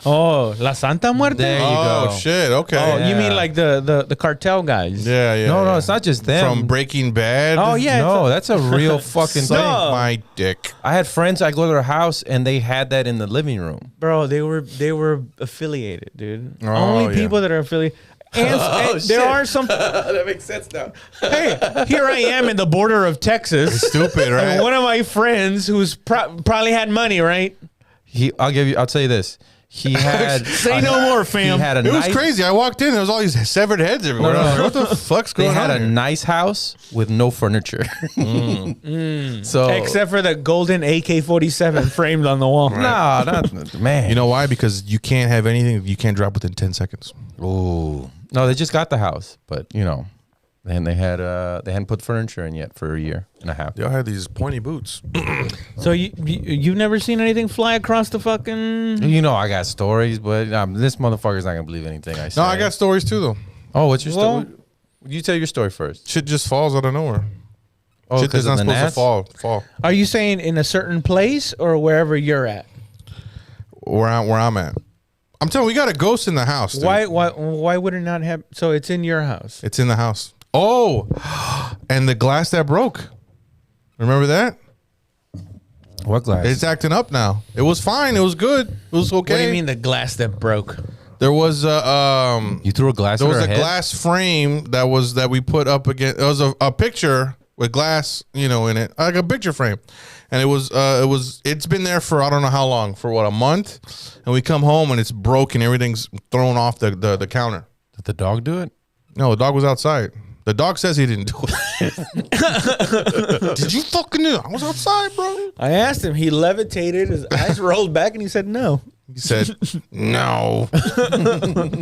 Oh, La Santa Muerte? There you Oh go. shit. Okay. Oh, you Yeah. mean like the cartel guys? Yeah. No, it's not just them. From Breaking Bad. Oh, yeah. No, that's a real fucking Suck thing. No. my dick. I had friends. I go to their house and they had that in the living room. Bro, they were affiliated, dude. Oh, Only yeah. people that are affiliated. And there are some. That makes sense now. Hey, here I am in the border of Texas. Stupid, right? And one of my friends who's probably had money, right? I'll tell you this. He had Say no more, fam. He had a It was nice, crazy. I walked in. There was all these severed heads everywhere. No, no. I was like, what the fuck's They going had on a here? nice house with no furniture. So Except for the golden AK-47 framed on the wall. nah, not man. You know why? Because you can't have anything you can't drop within 10 seconds. Oh no, they just got the house, but and they hadn't put furniture in yet for a year and a half. They all had these pointy boots. So you've never seen anything fly across the fucking... I got stories, but this motherfucker's not gonna believe anything I say. No, I got stories too, though. Oh, what's your Well- story? You tell your story first. Shit just falls out of nowhere. Oh, Shit that's because not of the supposed gnats? to fall. Are you saying in a certain place or wherever you're at? Where I'm at. I'm telling you, we got a ghost in the house, dude. Why would it not have... So it's in your house. It's in the house. Oh, and the glass that broke. Remember that? What glass? It's acting up now. It was fine. It was good. It was okay. What do you mean the glass that broke? There was You threw a glass. there at was her a head? glass frame that we put up against. It was a picture with glass, in it, like a picture frame, and it's been there for I don't know how long, for what, a month, and we come home and it's broken. Everything's thrown off the counter. Did the dog do it? No, the dog was outside. The dog says he didn't do it. Did you fucking do it? I was outside, bro. I asked him. He levitated. His eyes rolled back, and he said no. He said, no.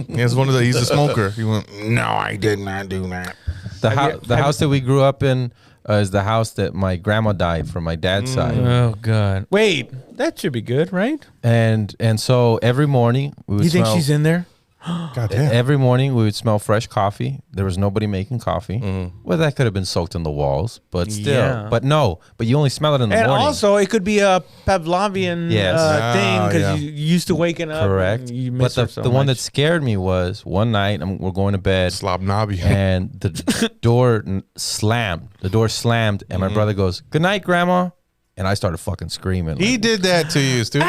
He's a smoker. He went, no, I did not do that. The house that we grew up in is the house that my grandma died from my dad's side. Oh God! Wait, that should be good, right? And so every morning we would You think smell- she's in there? God damn. Every morning we would smell fresh coffee. There was nobody making coffee. Well, that could have been soaked in the walls, but still. Yeah. But no. But you only smell it in the And morning. also, it could be a Pavlovian Yes. thing because Yeah. you used to waking up. Correct. And you But miss her so the one that much. scared me was one night we're going to bed. Slob knobby. And the door slammed. The door slammed, and my brother goes, "Good night, Grandma." And I started fucking screaming. He did that to you, stupid.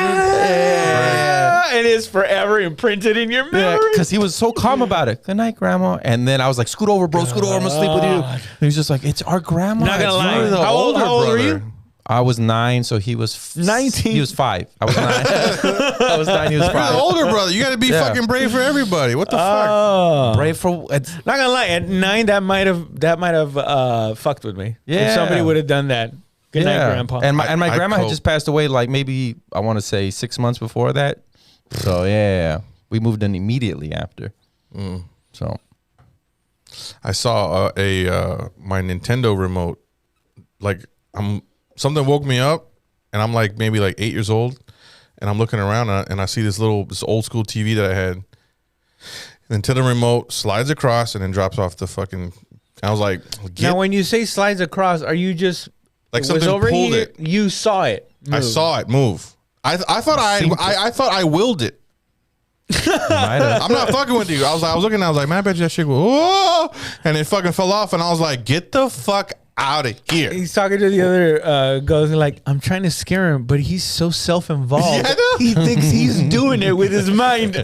It is forever imprinted in your memory. Because he was so calm about it. "Good night, Grandma." And then I was like, "Scoot over, bro. Scoot over. I'm gonna sleep with you." And he was just like, "It's our grandma." Not gonna It's lie. yours." the How old older were you? brother. I was 9, so he was 19. He was 5. I was 9. I was 9. He was You're the 5. older brother. You got to be Yeah. fucking brave for everybody. What the fuck? Oh. Brave for it's, Not gonna lie, at 9 that might have fucked with me. If Yeah. somebody would have done that. Good night, Grandpa. And my I grandma had cope. just passed away, like maybe I want to say 6 months before that. So yeah, we moved in immediately after. So I saw my Nintendo remote. Like something woke me up, and I'm like maybe like 8 years old, and I'm looking around and I see this old school TV that I had. Nintendo remote slides across and then drops off the fucking. I was like, now, when you say slides across, are you just like it something was over pulled here? it. You saw it. I move. saw it move. I thought I thought I willed it. might have. I'm not fucking with you. I was looking. I was like, man, I bet you that shit will. Whoa! And it fucking fell off. And I was like, get the fuck out of here. He's talking to the other ghost and like, I'm trying to scare him, but he's so self-involved. Yeah, I know. He thinks he's doing it with his mind.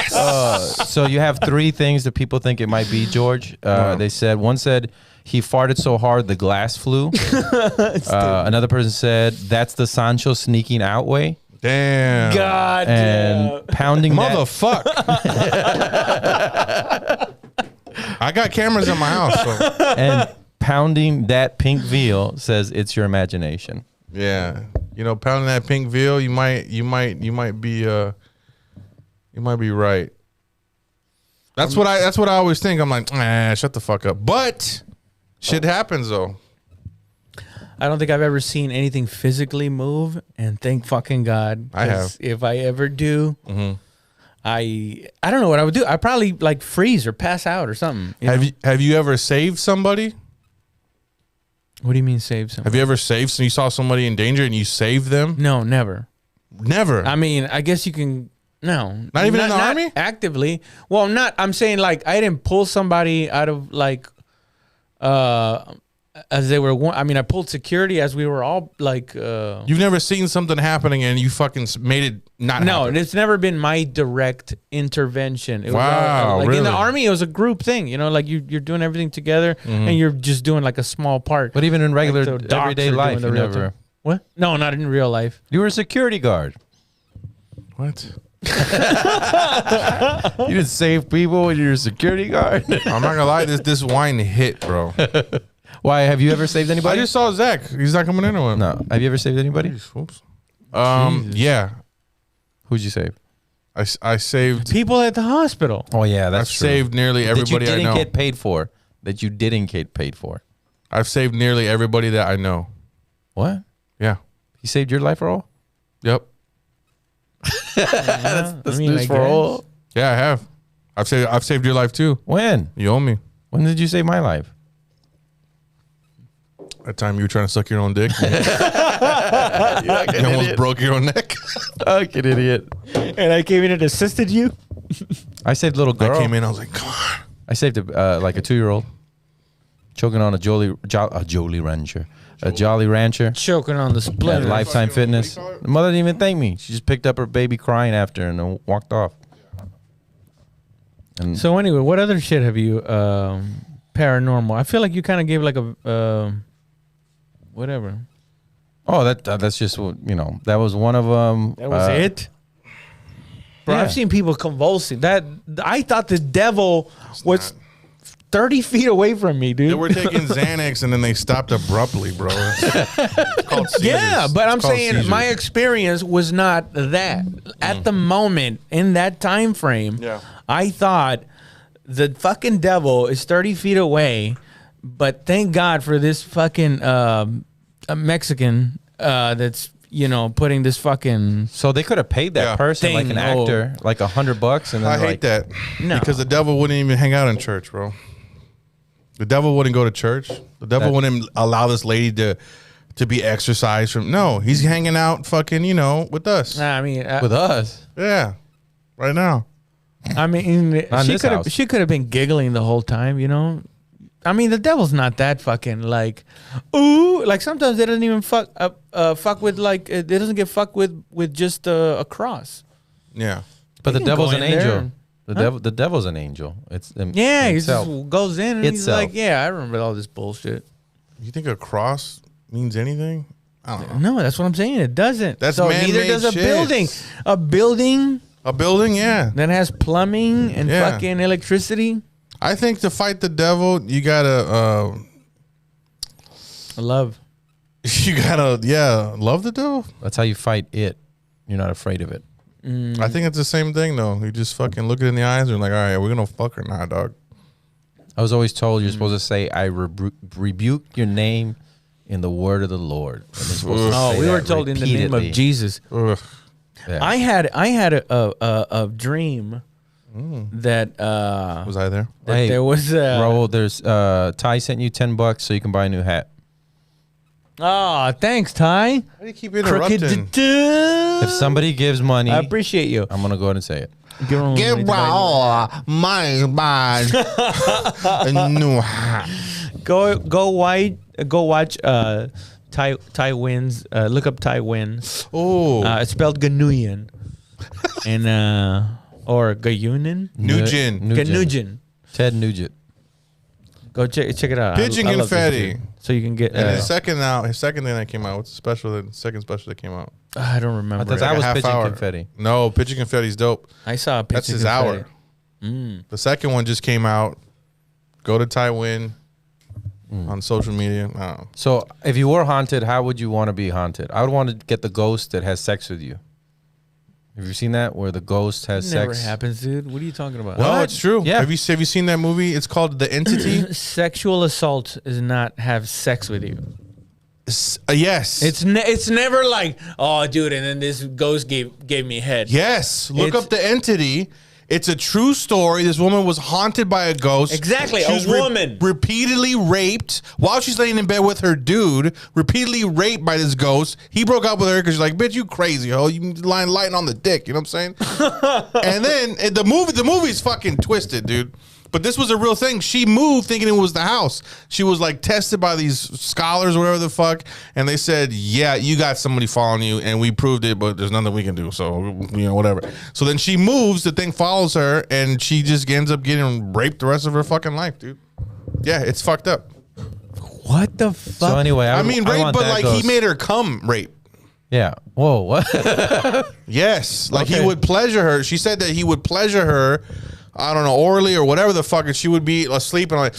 So you have 3 things that people think it might be, George. They said one said he farted so hard the glass flew. Another person said that's the Sancho sneaking out way. Damn. God And damn. pounding that, Motherfuck. I got cameras in my house. So. and pounding that pink veal says it's your imagination. Yeah. You know, pounding that pink veal, you might be right. That's what I always think. I'm like, shut the fuck up. But shit happens though. I don't think I've ever seen anything physically move, and thank fucking God. I 'cause have. If I ever do, I don't know what I would do. I'd probably like freeze or pass out or something. Have you ever saved somebody? What do you mean save something? Have you ever saved? So you saw somebody in danger and you saved them? No, never. Never. I mean, I guess you can. No, Not even in the army? actively. Well, not. I'm saying like I didn't pull somebody out of like, as they were. I mean, I pulled security as we were all like. You've never seen something happening and you fucking made it not No, happen. it's never been my direct intervention. It was Wow, like in really? the army, it was a group thing. You know, like you're doing everything together, and you're just doing like a small part. But even in regular Like the docs everyday are doing life, the you real never. thing. What? No, not in real life. You were a security guard. What? You didn't save people when you're a security guard. I'm not gonna lie, this wine hit, bro. Why? Have you ever saved I anybody? just saw Zach. He's not coming in or what? No. Have you ever saved anybody? Oops. Yeah. Who'd you save? I saved. People at the hospital. Oh yeah, I've that's true. saved nearly everybody that you I didn't know. get paid for. That you didn't get paid for. I've saved nearly everybody that I know. What? Yeah. He saved your life, Earl? Yep. That's I mean, news I for guess. all. Yeah, I have. I've saved your life too. When? You owe me. When did you save my life? That time you were trying to suck your own dick. You almost broke your own neck. Fucking idiot. And I came in and assisted you. I saved a little girl. I came in. I was like, come on. I saved like a 2-year-old choking on a Jolly Rancher. A Jolly Rancher Choking on the at splinter. Lifetime Fucking- Fitness. what do you call it? The mother didn't even thank me. She just picked up her baby crying after and then walked off. And So anyway, what other shit have you paranormal? I feel like you kind of gave like a whatever. oh, that's just what, you know. That was one of them. That was it. Bro, yeah. I've seen people convulsing. That I thought the devil was 30 feet away from me, dude. They were taking Xanax and then they stopped abruptly, bro. It's called seizures. Yeah, but I'm It's called saying seizures. my experience was not that. At the moment, in that time frame, Yeah. I thought the fucking devil is 30 feet away, but thank God for this fucking a Mexican that's putting this fucking. So they could have paid that Yeah. person like Thing, an actor like $100, and then I like, hate that. No. Because the devil wouldn't even hang out in church, bro. The devil wouldn't go to church. The devil wouldn't allow this lady to be exercised from. No, he's hanging out fucking, with us. Nah, I mean, with us. Yeah. Right now. I mean, Not in this house. she could have been giggling the whole time, I mean, the devil's not that fucking like, ooh, like sometimes it doesn't even fuck with like it doesn't get fucked with just a cross. Yeah. But the You can devil's go an in there angel. and- The devil's an angel. It's Yeah, he himself. just goes in and he's Itself. like, yeah, I remember all this bullshit. You think a cross means anything? I don't know. No, that's what I'm saying. It doesn't. That's so neither man-made does a shit. building. A building A building, yeah. that has plumbing and Yeah. fucking electricity. I think to fight the devil, you gotta Love. love the devil. That's how you fight it. You're not afraid of it. I think it's the same thing though. You just fucking look it in the eyes and like, all right, we're gonna fuck her now, dog. I was always told you're supposed to say, "I rebuke your name in the word of the Lord." And you're supposed to Oh, say we that were told in the name of repeatedly. Jesus. Ugh. Yeah. I had a dream that Was I there? that Hey, there was Raul, there's Ty sent you $10 so you can buy a new hat. Oh, thanks, Ty. Why do you keep interrupting? If somebody gives money, I appreciate you. I'm gonna go ahead and say it. Give Raul money, man. A new hat. Go watch Ty wins. Look up Ty wins. Oh, It's spelled Ganuyan, and or Gayunin. Nugent. Ganujan. Ted Nugent. Go check it out. Pigeon I love this confetti. dude. So you can get. And his second thing that came out. What's the special? The second special that came out. I don't I remember. thought that Like a was half pigeon hour. confetti. No, pigeon confetti's dope. I saw a pigeon That's his confetti. hour. The second one just came out. Go to Tywin on social media. I don't know. So, if you were haunted, how would you want to be haunted? I would want to get the ghost that has sex with you. Have you seen that where the ghost has Never sex? happens, dude. What are you talking about? No, it's true. Yeah. Have you seen that movie? It's called The Entity. Sexual assault is not have sex with you. Yes. It's never like, oh, dude, and then this ghost gave me head. Yes. Look It's- up The Entity. It's a true story. This woman was haunted by a ghost. Exactly, She a was woman. repeatedly raped while she's laying in bed with her dude. Repeatedly raped by this ghost. He broke up with her because she's like, "Bitch, you crazy, ho? You lighting on the dick." You know what I'm saying? And then the movie's fucking twisted, dude. But this was a real thing. She moved thinking it was the house. She was like tested by these scholars or whatever the fuck. And they said, yeah, you got somebody following you. And we proved it, but there's nothing we can do. So, whatever. So then she moves. The thing follows her. And she just ends up getting raped the rest of her fucking life, dude. Yeah, it's fucked up. What the fuck? So anyway, I mean, rape, want but that like ghost. he made her come rape. Yeah. Whoa. What? Yes. Like he Okay. would pleasure her. She said that he would pleasure her, I don't know, orally or whatever the fuck, and she would be asleep and like,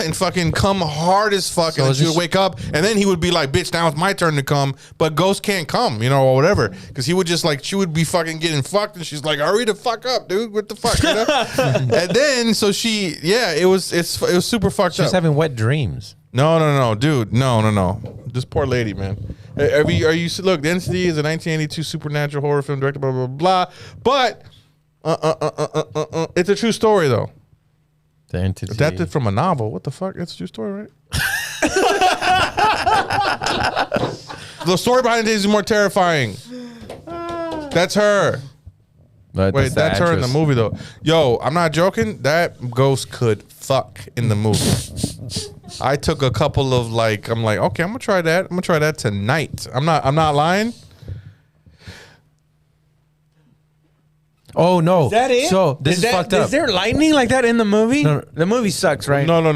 and fucking come hard as fuck. So and then is she would this- wake up, and then he would be like, bitch, now it's my turn to come. But Ghost can't come, or whatever. Because he would just like, she would be fucking getting fucked, and she's like, hurry the fuck up, dude. What the fuck, And then, so she, yeah, it was super fucked She's up. having wet dreams. No, dude. No. This poor lady, man. Look, The Entity is a 1982 supernatural horror film directed blah, blah, blah. But it's a true story, though. The entity. Adapted from a novel. What the fuck? It's a true story, right? The story behind it is more terrifying. That's her. But Wait, that's her in the actress. movie, though. Yo, I'm not joking. That ghost could fuck in the movie. I took a couple of I'm like, okay, I'm gonna try that. I'm gonna try that tonight. I'm not lying. Oh no! Is that it? So this is fucked up. Is there lightning like that in the movie? No. The movie sucks, right? No. The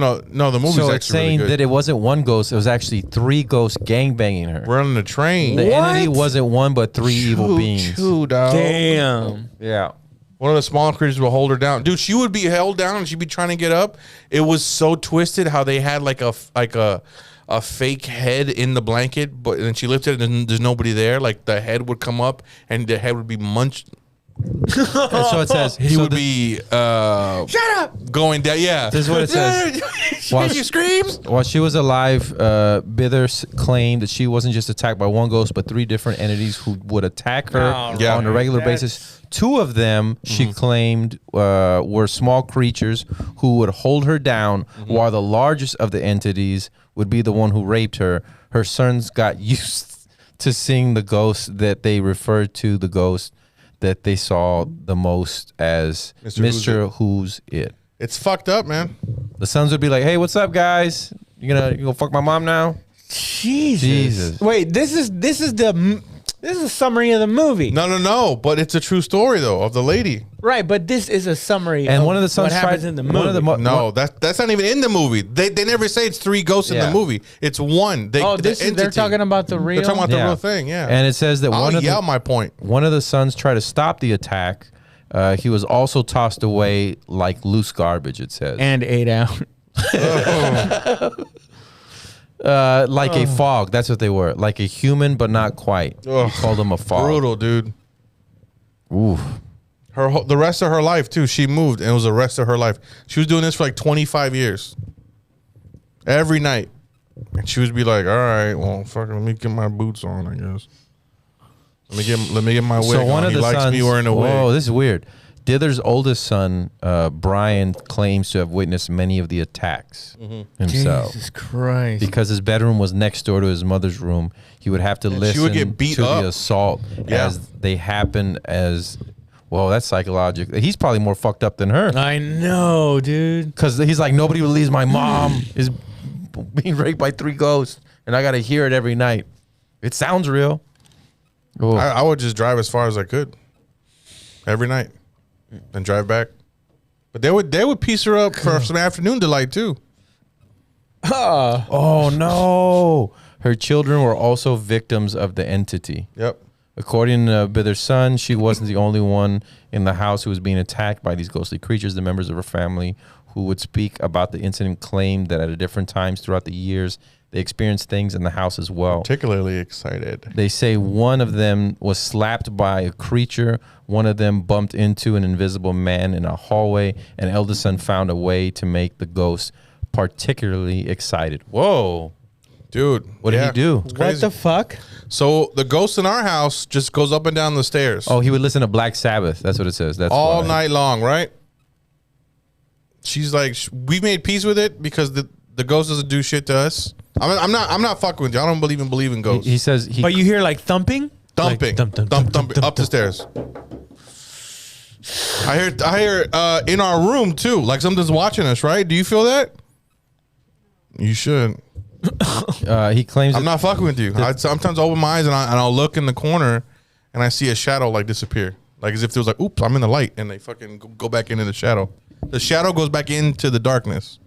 movie's So actually it's saying really good. that it wasn't one ghost; it was actually 3 ghosts gangbanging her. We're on the train. The entity What? wasn't one, but 3 evil beings. Two, dog. Damn. Yeah. One of the small creatures will hold her down. Dude, she would be held down and she'd be trying to get up. It was so twisted how they had like a fake head in the blanket, but then she lifted it and there's nobody there. Like the head would come up and the head would be munched. And so it says He would be Shut up. going down. Yeah. This is what it says. While She screams. While she was alive, Bithers claimed that she wasn't just attacked by one ghost, but 3 different entities who would attack her Yeah. on a regular basis. 2 of them, she claimed, were small creatures who would hold her down, while the largest of the entities would be the one who raped her. Her sons got used to seeing the ghost that they referred to the ghost that they saw the most as Mr. Who's It. It's fucked up, man. The sons would be like, "Hey, what's up, guys? You gonna fuck my mom now?" Jesus. Wait, this is a summary of the movie. No. But it's a true story though of the lady. Right, but this is a summary And of one of the sons what happens tried- in the one of movie. the No, that's not even in the movie. They never say it's 3 ghosts in Yeah. the movie. It's one. They're they're talking about the real. They're talking about the Yeah. real thing. Yeah. And it says that I'll yell my point. one of the sons tried to stop the attack. He was also tossed away like loose garbage, it says. and ate out. Like a fog. That's what they were. Like a human, but not quite. He Ugh. called them a fog. Brutal, dude. Oof. The rest of her life too. She moved, and it was the rest of her life. She was doing this for like 25 years. Every night, and she would be like, "All right, well, fucking, let me get my boots on. I guess. Let me get my wig So one on. of He the likes sons, me wearing a wig." Whoa, this is weird. Dither's oldest son, Brian, claims to have witnessed many of the attacks himself. Jesus Christ. Because his bedroom was next door to his mother's room, he would have to she listen would get beat to up. the assault Yeah. as they happen. As well, that's psychological. He's probably more fucked up than her I know, dude. because he's like, nobody believes my mom is being raped by 3 ghosts, and I got to hear it every night. It sounds real. Oh. I would just drive as far as I could every night and drive back. But they would piece her up for some afternoon delight too. Oh no! Her children were also victims of the entity. Yep. According to Bither's son, she wasn't the only one in the house who was being attacked by these ghostly creatures. The members of her family who would speak about the incident claimed that at different times throughout the years, they experienced things in the house as well. Particularly excited. They say one of them was slapped by a creature. One of them bumped into an invisible man in a hallway. An eldest son found a way to make the ghost particularly excited. Whoa. Dude. What did he do? It's What crazy. the fuck? So the ghost in our house just goes up and down the stairs. Oh, he would listen to Black Sabbath. That's what it says. That's all why. night long, right? She's like, we made peace with it because the ghost doesn't do shit to us. I'm not fucking with you. I don't believe in ghosts. He says he. But you hear like thumping? Thumping, Like, thumping up the stairs. I hear in our room too, like something's watching us. Right? Do you feel that? You should. He claims. I'm not fucking with you. I sometimes open my eyes and I'll look in the corner and I see a shadow like disappear, like as if there was like, oops, I'm in the light, and they fucking go back into the shadow. The shadow goes back into the darkness.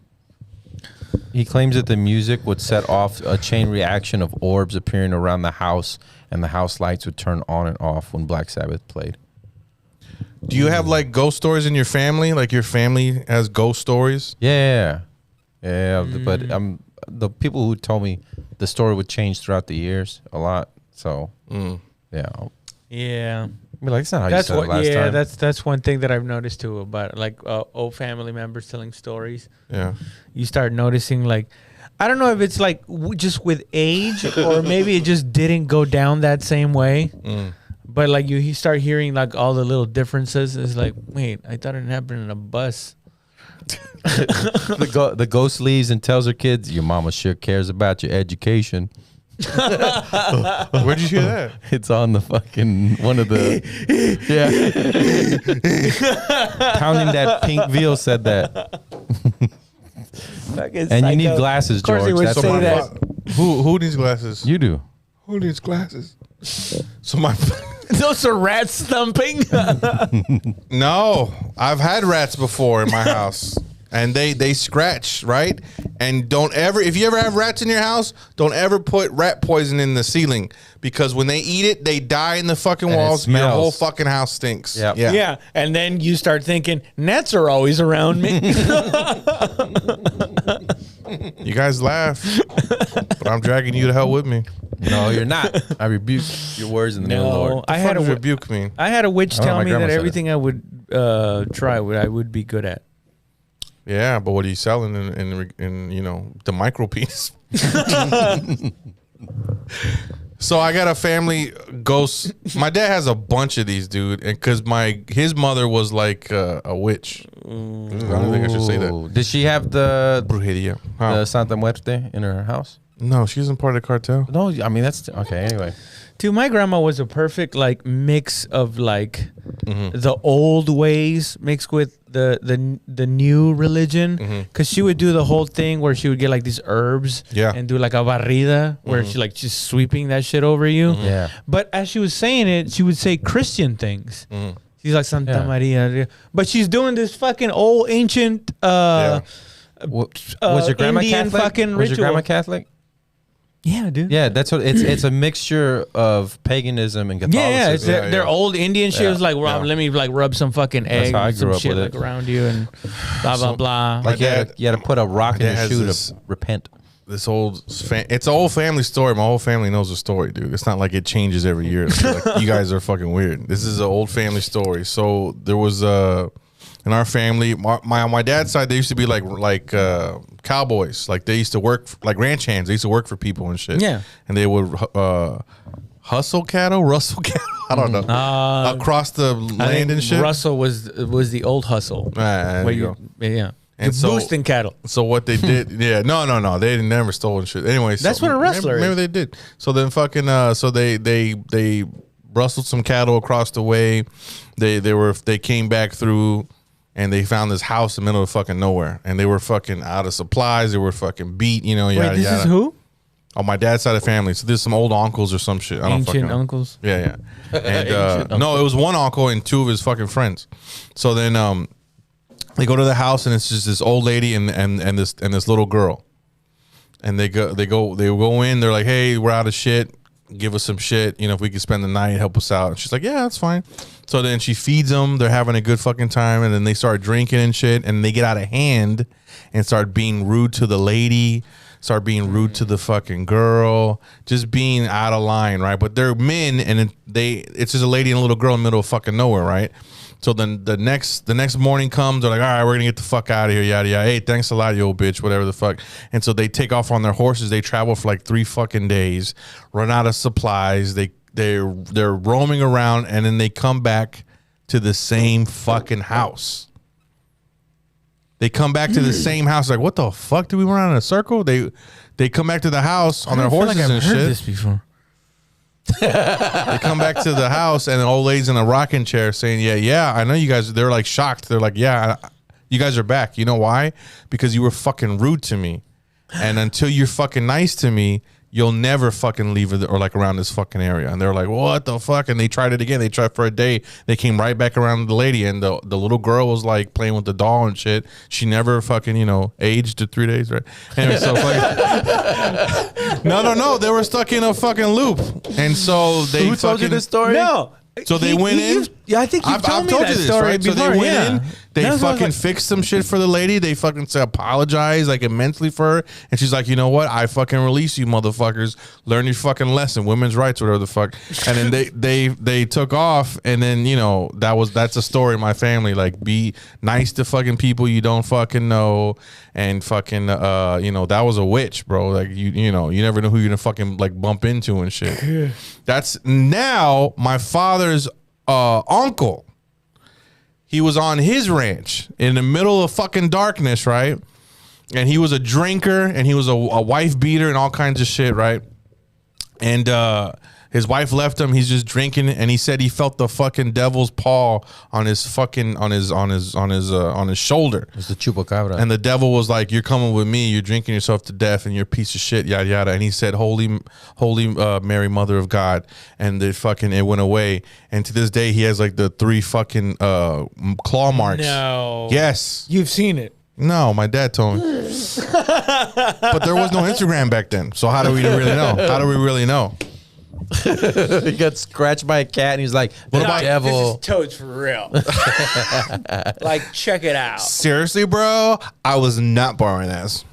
He claims that the music would set off a chain reaction of orbs appearing around the house, and the house lights would turn on and off when Black Sabbath played. Do you have like ghost stories in your family? Like your family has ghost stories? Yeah. But the people who told me the story would change throughout the years a lot. So yeah, Yeah. I mean, like it's not how That's you said it last time. that's one thing that I've noticed too about like old family members telling stories. Yeah. You start noticing like, I don't know if it's like just with age or maybe it just didn't go down that same way. But like you start hearing like all the little differences. It's like, wait, I thought it happened in a bus. The ghost leaves and tells her kids, "Your mama sure cares about your education." Where'd you hear that? It's on the fucking one of the Pounding that pink veal said that. And you need glasses, Of course George. he would That's say why. that. Who needs glasses? You do. Who needs glasses? So my Those are rats thumping. no, I've had rats before in my house, and they scratch, right? And don't ever, if you ever have rats in your house, don't ever put rat poison in the ceiling, because when they eat it, they die in the fucking And it walls. Your smells. whole fucking house stinks. Yep. Yeah. Yeah, and then you start thinking gnats are always around me. You guys laugh, but I'm dragging you to hell with me. No, you're not. I rebuke your words in the name of the Lord. I had a rebuke me. I had a witch I don't know, tell my me grandma that said everything I would try, I would be good at. Yeah, but what are you selling in you know, the micro piece? So I got a family ghost. My dad has a bunch of these, dude, and because his mother was like a witch. I don't think I should say that. Ooh. Did she have the Brujeria. Huh? Santa Muerte in her house? No, she isn't part of the cartel. No, I mean that's okay. Anyway, Dude, my grandma was a perfect like mix of like the old ways mixed with the new religion, because she would do the whole thing where she would get like these herbs and do like a barrida where she like just sweeping that shit over you. yeah. But as she was saying it, she would say Christian things. She's like Santa Maria, but she's doing this fucking old ancient Was your grandma Indian Catholic? fucking Was your ritual. grandma Catholic? Yeah, dude. Yeah, that's what it's a mixture of paganism and Catholicism. Yeah, it's their old Indian shit. Yeah, was like, Rob, yeah. let me like rub some fucking eggs, how I some grew up shit with like it. around you, and blah blah blah. Like you had to put a rock in dad your has shoe this- to repent. This it's an old family story. My whole family knows the story, dude. It's not like it changes every year. It's like, you guys are fucking weird. This is an old family story. So there was in our family, my dad's side, they used to be like cowboys. Like they used to work like ranch hands. They used to work for people and shit. Yeah. And they would rustle cattle. I don't know. Across the land and shit. Russell was the old hustle. There Where you go. Yeah. And You're boosting cattle. So what they did, no, they never stolen shit. Anyway, That's what a rustler maybe is. they did. So then fucking, so they rustled some cattle across the way. They came back through, and they found this house in the middle of fucking nowhere, and they were fucking out of supplies. They were fucking beat, Wait, yada this yada. is who? On my dad's side of the family. So there's some old uncles or some shit. I don't fucking Ancient know. uncles. Yeah. And no, it was one uncle and two of his fucking friends. So then they go to the house, and it's just this old lady and this little girl. And they go in, they're like, "Hey, we're out of shit. Give us some shit. If we could spend the night, help us out." And she's like, "Yeah, that's fine." So then she feeds them. They're having a good fucking time, and then they start drinking and shit, and they get out of hand and start being rude to the lady, start being rude to the fucking girl, just being out of line, right? But they're men, and it's just a lady and a little girl in the middle of fucking nowhere, right? So then the next morning comes, they're like, "All right, we're gonna get the fuck out of here, yada yada. Hey, thanks a lot, you old bitch, whatever the fuck." And so they take off on their horses. They travel for like 3 fucking days, run out of supplies. They're roaming around, and then they come back to the same fucking house. They come back to the same house. Like, what the fuck? Do we run around in a circle? They come back to the house on their horses and I've shit. heard this before. They come back to the house, and the old lady's in a rocking chair saying, yeah, I know you guys. They're like shocked. They're like, "Yeah, you guys are back. You know why? Because you were fucking rude to me. And until you're fucking nice to me, you'll never fucking leave it or like around this fucking area." And they're like, "What the fuck?" And they tried it again. They tried for a day. They came right back around the lady, and the little girl was like playing with the doll and shit. She never fucking, aged to 3 days, right? Anyway, so fucking, no. They were stuck in a fucking loop. And so they Who told you this story? No. So they went in. Yeah, I think you've told me that this, story right? So before. they went in. They That's why I was fucking like- fixed some shit for the lady. They fucking apologized like immensely for her, and she's like, "You know what? I fucking release you, motherfuckers. Learn your fucking lesson. Women's rights, whatever the fuck." And then they took off, and then that's a story in my family. Like, be nice to fucking people you don't fucking know, and fucking that was a witch, bro. Like you never know who you're gonna fucking like bump into and shit. That's now my father's uncle. He was on his ranch in the middle of fucking darkness, right? And he was a drinker, and he was a wife beater and all kinds of shit, right? And his wife left him. He's just drinking, and he said he felt the fucking devil's paw on his fucking on his shoulder. It's the chupacabra. And the devil was like, "You're coming with me. You're drinking yourself to death, and you're a piece of shit, yada yada." And he said, "Holy Mary, Mother of God," and it went away. And to this day, he has like the 3 fucking claw marks. No. Yes. You've seen it. No, my dad told me. But there was no Instagram back then, so how do we really know? How do we really know? He got scratched by a cat, and he's like, "The about- devil." This is toads for real. Like, check it out. Seriously, bro, I was not borrowing ass.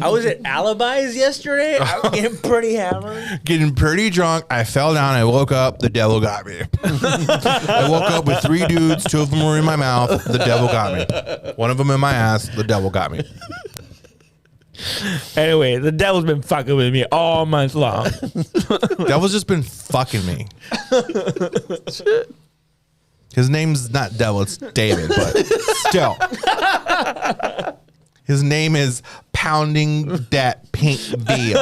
I was at Alibis yesterday. I was getting pretty hammered. Getting pretty drunk. I fell down. I woke up. The devil got me. I woke up with 3 dudes. 2 of them were in my mouth. The devil got me. 1 of them in my ass. The devil got me. Anyway, the devil's been fucking with me all month long. Devil's just been fucking me. His name's not Devil, it's David, but still. His name is Pounding That Pink Veil.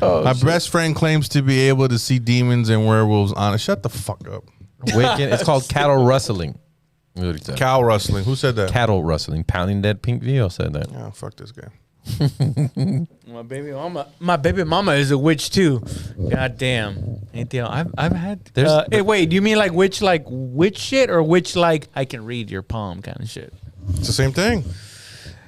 My best friend claims to be able to see demons and werewolves on it. Shut the fuck up. Wicked. It's called cattle rustling. Cow rustling. Who said that? Cattle rustling. Pounding that pink veal said that. Oh, fuck this guy. My baby mama is a witch too. God damn. Ain't they? I've had. Hey, wait. Do you mean like witch shit, or witch like I can read your palm kind of shit? It's the same thing,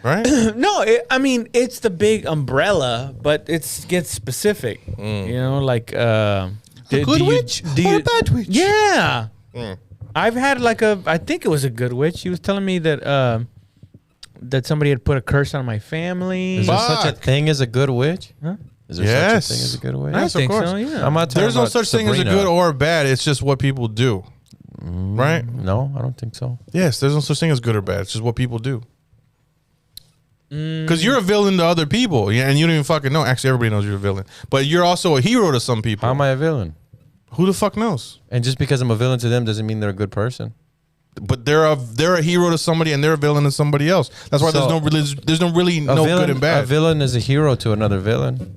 right? No, I mean it's the big umbrella, but it gets specific. You know, like a good witch or a bad witch? Yeah. I've had I think it was a good witch. She was telling me that that somebody had put a curse on my family. Is there such a thing as a good witch? Huh? Is there such a thing as a good witch? I Yes, of think course. so, yeah. I'm not talking There's no about such thing as a Sabrina. good or a bad. It's just what people do, right? No, I don't think so. Yes, there's no such thing as good or bad. It's just what people do. Because you're a villain to other people, yeah, and you don't even fucking know. Actually, everybody knows you're a villain, but you're also a hero to some people. How am I a villain? Who the fuck knows? And just because I'm a villain to them doesn't mean they're a good person. But they're a hero to somebody, and they're a villain to somebody else. That's why So, there's no really A no villain, good and bad. A villain is a hero to another villain.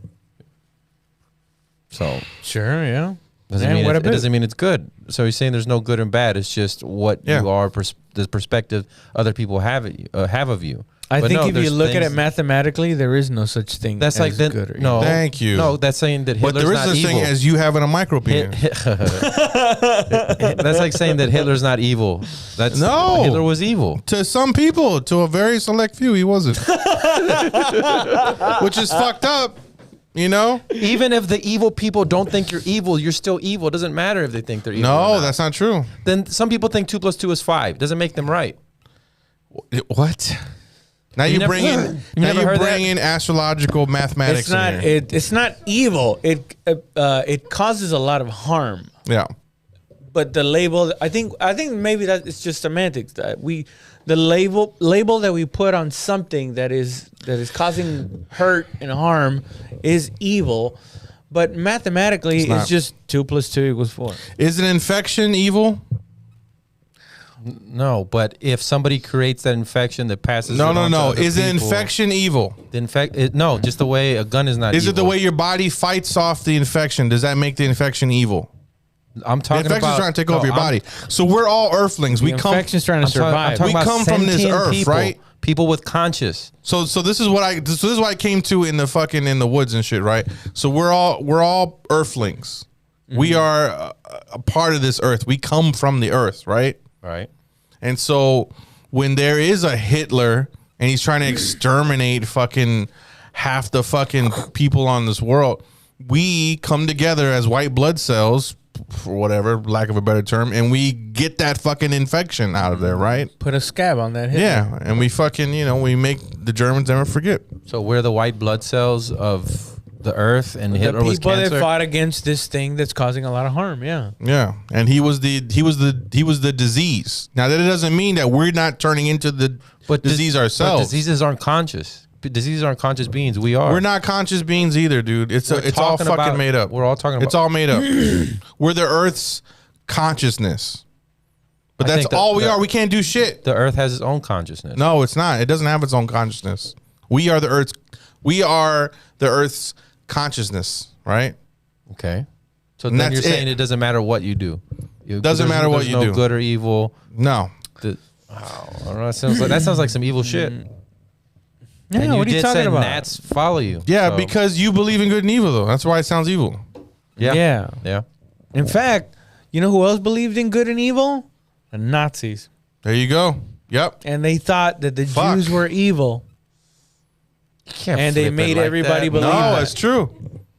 So Sure, yeah. doesn't And mean what it about- doesn't mean it's good. So you're saying there's no good and bad. It's just what Yeah. you are, the perspective other people have of you. I But think no, if you there's look at it things- mathematically, there is no such thing. That's as like then, good or no. evil. Thank you. No, that's saying that But Hitler's there is not such evil. thing as you having a micro penis. That's like saying that Hitler's not evil. That's No. Hitler was evil. To some people, to a very select few, he wasn't. Which is fucked up, you know? Even if the evil people don't think you're evil, you're still evil. It doesn't matter if they think they're evil. or No, not. that's not true. Then some people think 2 + 2 is 5. Doesn't make them right. What? Now you never- bring in you now never you heard bring that? in astrological mathematics. It's not. in here. It's not evil. It causes a lot of harm. Yeah. But the label, I think maybe that it's just semantics. That the label that we put on something that is causing hurt and harm is evil. But mathematically, It's not. it's just 2 + 2 = 4. Is an infection evil? No, but if somebody creates that infection that passes, No, it no, on to no. other Is an people, infection evil? no, just the way a gun is not. Is evil. it the way your body fights off the infection? Does that make the infection evil? I'm The talking infection's about? trying to take over your I'm- body. So we're all earthlings. The We come. infection's trying to I'm talking- I'm survive. talking We about come from this sentient earth, people, right? People with conscious. So this is what I came to in the woods and shit, right? So we're all earthlings. We are a part of this earth. We come from the earth, right? Right. And so when there is a Hitler and he's trying to exterminate fucking half the fucking people on this world, we come together as white blood cells, for whatever, lack of a better term, and we get that fucking infection out of there, right? Put a scab on that. Yeah, and we fucking, we make the Germans never forget. So we're the white blood cells of the earth, and The Hitler was people that cancer. fought against this thing that's causing a lot of harm. Yeah. Yeah, and he was the disease. Now that doesn't mean that we're not turning into the disease ourselves. But diseases aren't conscious. Diseases aren't conscious beings. We are. We're not conscious beings either, dude. It's all talking fucking about- made up. we're all talking It's about- all made up. We're the Earth's consciousness, but I that's think the- all we the- are. We can't do shit. The earth has its own consciousness. No, it's not. It doesn't have its own consciousness. We are the Earth's. We are the Earth's consciousness, right? Okay. So And then you're that's saying it. it doesn't matter what you do. Doesn't matter what there's you no do. good or evil. No. I don't know. That sounds like some evil shit. Yeah. And What are you did talking say about? gnats follow you. Yeah, So, because you believe in good and evil, though. That's why it sounds evil. yeah. Yeah. In fact, you know who else believed in good and evil? The Nazis. There you go. Yep. And they thought that the Fuck. Jews were evil. You can't And they flip it made like everybody that. believe No, that. it's true.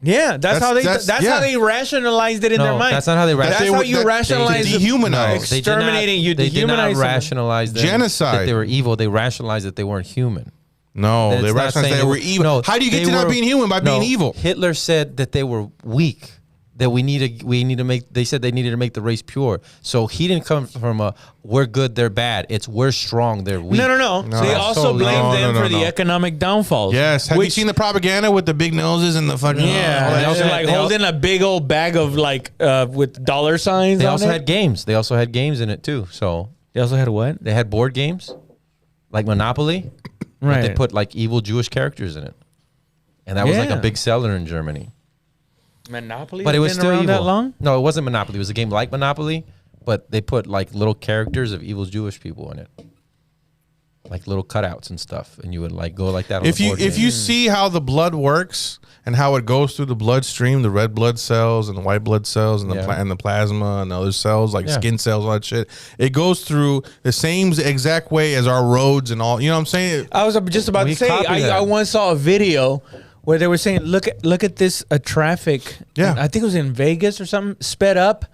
Yeah, that's how that's- how yeah. they rationalized it in No, their mind. that's not how they That's rationalized how it. you That- rationalize they it. dehumanize. They did not- Exterminating you, They did not dehumanize someone. rationalize them. Genocide. That they were evil. They rationalized that they weren't human. No, That's they not rationalized saying they were evil. No, How do you get they to not were- being human by being evil? Hitler said that they were weak. That we need to make. They said they needed to make the race pure. So he didn't come from a we're good, they're bad. It's we're strong, they're weak. No. They also So- blame No, them no, for no. the economic downfalls. Yes. Have you seen the propaganda with the big noses and the fucking? Yeah, They also they're had- like they al- holding a big old bag of like with dollar signs. They on also it. had games. They also had games in it too. So They also had what? they had board games, like Monopoly. But Right. they put like evil Jewish characters in it, and that was like Yeah. a big seller in Germany. Monopoly. But it was been still around evil. that long. No, it wasn't Monopoly. It was a game like Monopoly, but they put like little characters of evil Jewish people in it, like little cutouts and stuff, and you would like go like that. On If the you board if game. you see how the blood works and how it goes through the bloodstream, the red blood cells and the white blood cells and the Yeah. and the plasma and other cells like Yeah. skin cells, all that shit, it goes through the same exact way as our roads and all. You know what I'm saying? I was just about We to say. copy that. I once saw a video where they were saying, "Look at this traffic." Yeah. I think it was in Vegas or something. Sped up,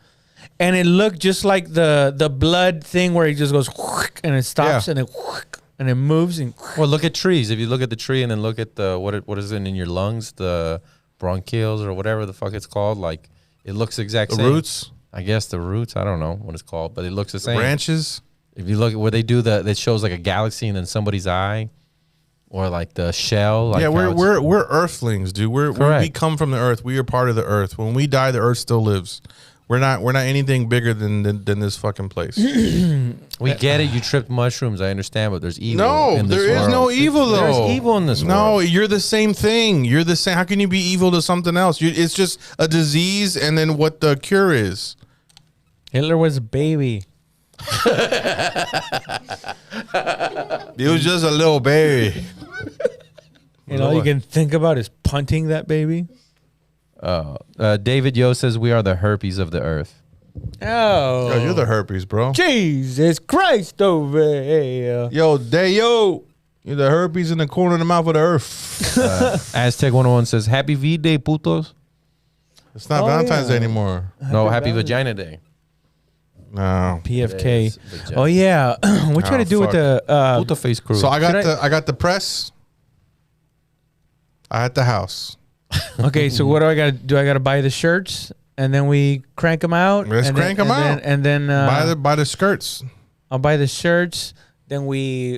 and it looked just like the blood thing where it just goes and it stops Yeah. and it moves and. well, look at trees. If you look at the tree and then look at the what is it in your lungs, the bronchioles or whatever the fuck it's called, like it looks exact The same. roots, I guess the roots. I don't know what it's called, but it looks the same. branches. If you look at where they do it shows like a galaxy and then somebody's eye, or like the shell. Like Yeah, how it's- we're earthlings, dude. We Correct. come from the earth. We are part of the earth. When we die, the earth still lives. We're not anything bigger than this fucking place. we get it. You tripped mushrooms. I understand, but there's evil. No, in this there is world. no evil though. There's evil in this No, world. you're the same thing. You're the same. How can you be evil to something else? It's just a disease, and then what the cure is. Hitler was a baby. It was just a little baby. And all you can think about is punting that baby. David Yo says we are the herpes of the earth. Oh, Yo, you're the herpes, bro. Jesus Christ over here. Yo, Dayo, you're the herpes in the corner of the mouth of the earth. Aztec 101 says happy V Day, putos. It's not Oh, Valentine's yeah. Day anymore. No, happy Valentine's. Vagina Day. No. PFK. Yes, vagina. Oh yeah, what you Oh, got to do with fuck. the Puto face crew. So I Should got the press. I at the house. Okay, so what do I got to do? I got to buy the shirts, and then we crank them out. Let's and crank then, 'em and out. then, and then By the skirts. I'll buy the shirts. Then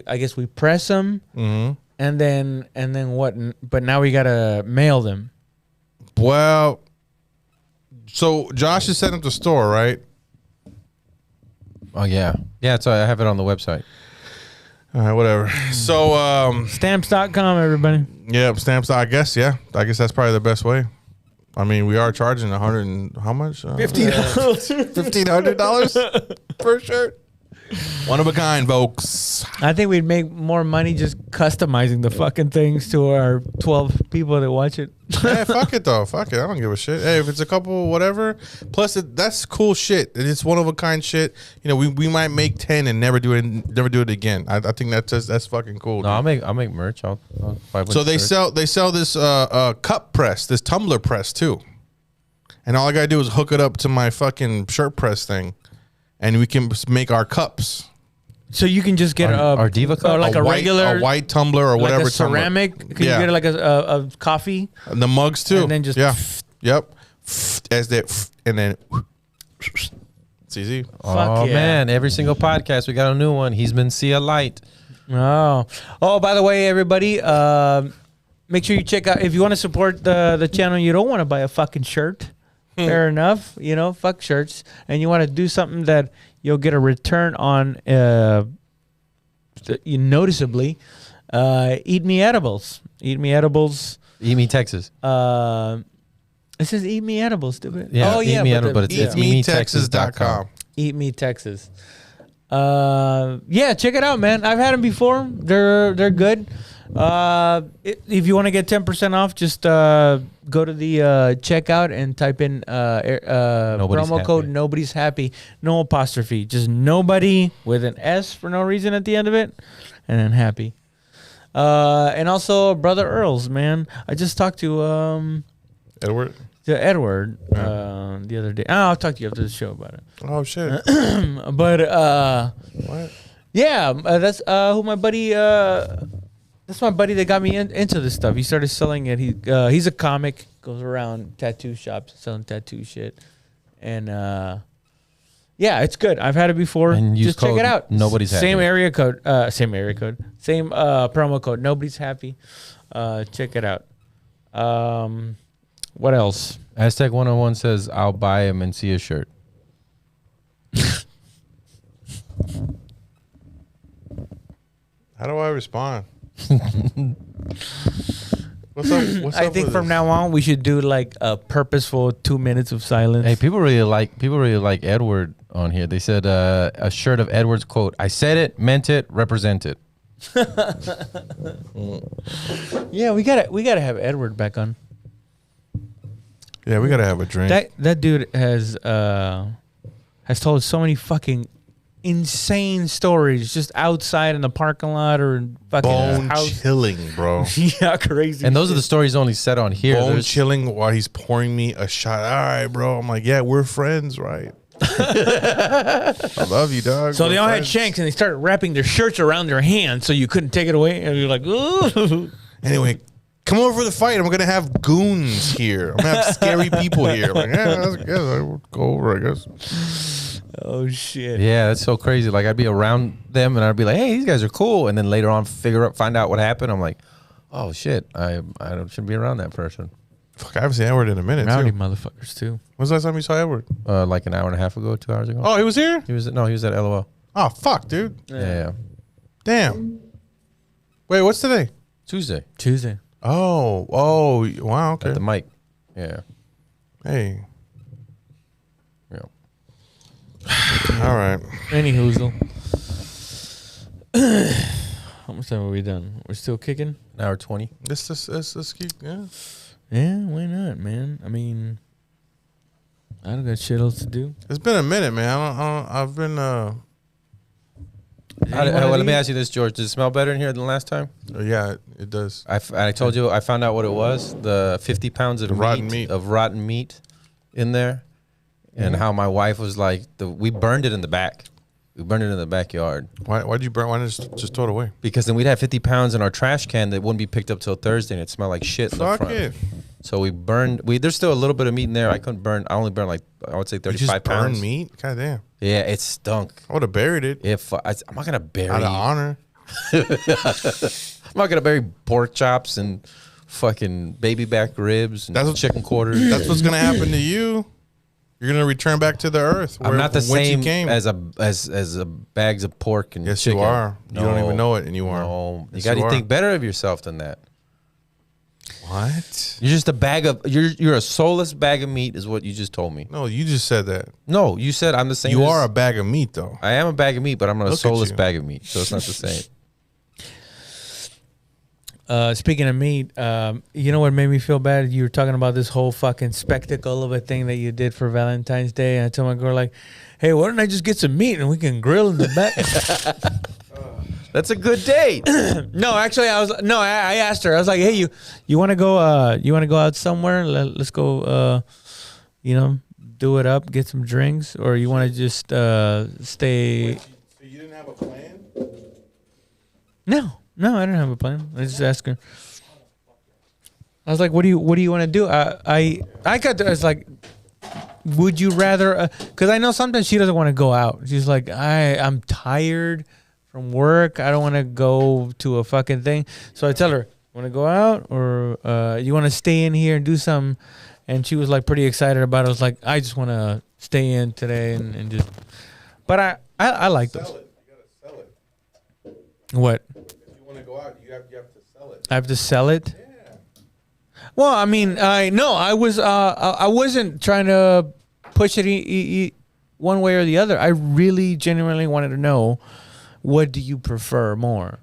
I guess we press them, Mm-hmm. and then what? But now we gotta mail them. Well, so Josh is setting up the store, right? Oh yeah, yeah. So I have it on the website. All right, whatever. So, Stamps.com, everybody. yeah, stamps. I guess that's probably the best way. I mean, we are charging 100 and how much? $1,500 per shirt. One of a kind, folks. I think we'd make more money just customizing the fucking things to our 12 people that watch it. Hey, fuck it though. Fuck it. I don't give a shit. Hey, if it's a couple, whatever. Plus, that's cool shit. It's one of a kind shit. You know, we might make 10 and never do it again. I think that's fucking cool. No, dude. I'll make merch. I'll buy So they sell this cup press, this tumbler press too, and all I gotta do is hook it up to my fucking shirt press thing, and we can make our cups. So you can just get Our Diva cup? like a regular a white tumbler or whatever like a tumbler. ceramic. Can Yeah. you get like a coffee? And the mugs too, And then just- yep, as that, and then it's easy. Oh Fuck yeah. man, every single podcast we got a new one. He's been see a light. Oh, by the way, everybody, make sure you check out if you want to support the channel. You don't want to buy a fucking shirt. Fair enough, fuck shirts, and you want to do something that you'll get a return on, noticeably. Eat Me Edibles. Eat Me Edibles. Eat Me Texas. It says Eat Me Edibles, stupid. Yeah, Oh Eat yeah, Me but Edibles, but it's EatMeTexas.com. Eat Me Texas. Yeah, check it out, man. I've had them before. They're good. If you want to get 10% off, just go to the checkout and type in promo code happy. Nobody's Happy. No apostrophe. Just nobody with an S for no reason at the end of it. And then happy. And also Brother Earls, man. I just talked to Edward. Edward the other day. I'll talk to you after the show about it. Oh shit. But What? yeah, that's who my buddy That's my buddy that got me into this stuff. He started selling it. He's a comic, goes around tattoo shops selling tattoo shit, and yeah, it's good. I've had it before. And use just check code it out. Nobody's same happy. area code. Same area code. Same promo code. Nobody's happy. Check it out. What else? Aztec 101 says, "I'll buy him and see a shirt." How do I respond? What's up? I think from now on we should do like a purposeful 2 minutes of silence. Hey, people really like Edward on here. They said a shirt of Edward's quote: "I said it, meant it, represent it." Yeah, we gotta have Edward back on. Yeah, we gotta have a drink. That dude has told so many fucking insane stories just outside in the parking lot or in fucking Bone house. chilling, bro. Yeah, crazy. And those are the stories only said on here. Bone There's- chilling while he's pouring me a shot. All right, bro. I'm like, yeah, we're friends, right? I love you, dog. So We're they all had friends. shanks and they started wrapping their shirts around their hands so you couldn't take it away. And you're like, ooh. Anyway, come over for the fight. I'm gonna have goons here. I'm gonna have scary people here. I'm like, yeah, I guess I would go over. I guess. Oh shit. Yeah, that's so crazy. Like I'd be around them and I'd be like, "Hey, these guys are cool," and then later on find out what happened. I'm like, "Oh shit, I shouldn't be around that person." Fuck, I haven't seen Edward in a minute. Rowdy Too. motherfuckers too. When's the last time you saw Edward? Like an hour and a half ago, 2 hours ago. Oh, he was here. He was at LOL. Oh, fuck, dude. Yeah. Damn. Wait, what's today? Tuesday Tuesday. Oh, wow. Okay. at the mic. Yeah. Hey. Yeah. All right. Any hoozle. How much time have we done? We're still kicking? An hour 20. Let's keep. Yeah. Yeah, why not, man? I mean, I don't got shit else to do. It's been a minute, man. I've been. Let me ask you this, George. Does it smell better in here than last time? Yeah, it does. I told you I found out what it was. The 50 pounds of rotten meat in there, and how my wife was like, we burned it in the back. We burned it in the backyard. Why'd you burn? Why didn't you just throw it away? Because then we'd have 50 pounds in our trash can that wouldn't be picked up till Thursday, and it smelled like shit in the Fuck front. it. So we burned. There's still a little bit of meat in there. I only burned like, I would say, You 35 just pounds. burn meat? God damn. Yeah, it stunk. I would have buried it. I'm not gonna bury. Out of honor. I'm not gonna bury pork chops and fucking baby back ribs and chicken quarters. That's what's gonna happen to you. You're gonna return back to the earth. I'm not the from whence you same came. as a bags of pork and Yes, chicken. you are. You don't No. even know it, and you are. No, Yes, you got to are. think better of yourself than that. What? You're just a bag of. You're a soulless bag of meat, is what you just told me. No, you just said that. No, you said I'm the same. You as- are a bag of meat, though. I am a bag of meat, but I'm not a Look at soulless you. bag of meat, so it's not the same. Speaking of meat, you know what made me feel bad? You were talking about this whole fucking spectacle of a thing that you did for Valentine's Day. And I told my girl, like, hey, why don't I just get some meat and we can grill in the back? That's a good date. No, actually, I asked her. I was like, hey, you want to go out somewhere? Let's go, do it up, get some drinks, or you want to just stay? So you didn't have a plan? No, I didn't have a plan. I just asked her. I was like, what do you want to do? I was like, would you rather? Because I know sometimes she doesn't want to go out. She's like, I'm tired from work. I don't want to go to a fucking thing. So I tell her, want to go out or you want to stay in here and do something? And she was like pretty excited about it. I was like, I just want to stay in today and just. But I like those. Sell it. You gotta sell it. What? If you want to go out, you have to sell it. I have to sell it. Yeah. Well, I mean, I wasn't trying to push it one way or the other. I really genuinely wanted to know, what do you prefer more?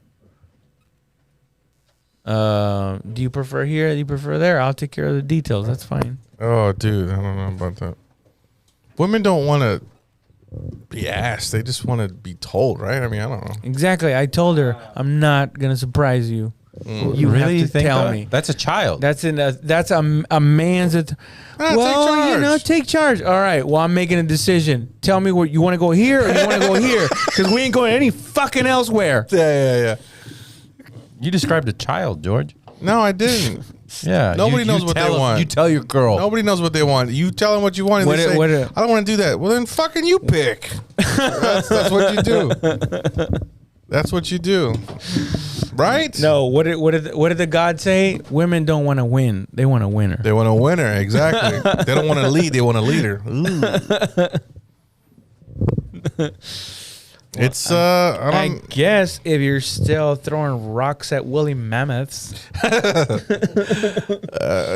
Do you prefer here? Do you prefer there? I'll take care of the details. That's fine. Oh, dude, I don't know about that. Women don't want to be asked; they just want to be told, right? I mean, I don't know. Exactly. I told her I'm not gonna surprise you. You Really? You have to think tell that? me. That's a child. That's a man's. Take charge. Take charge. All right. Well, I'm making a decision. Tell me where you want to go here or you want to go here, because we ain't going any fucking elsewhere. Yeah. You described a child, George. No, I didn't. Yeah. Nobody knows what they want. You tell your girl. Nobody knows what they want. You tell them what you want, and they say, "I don't want to do that." Well, then fucking you pick. That's what you do. That's what you do, right? No, what did the God say? Women don't want to win; they want a winner. They want a winner, exactly. They don't want to lead; they want a leader. It's I guess if you're still throwing rocks at woolly mammoths,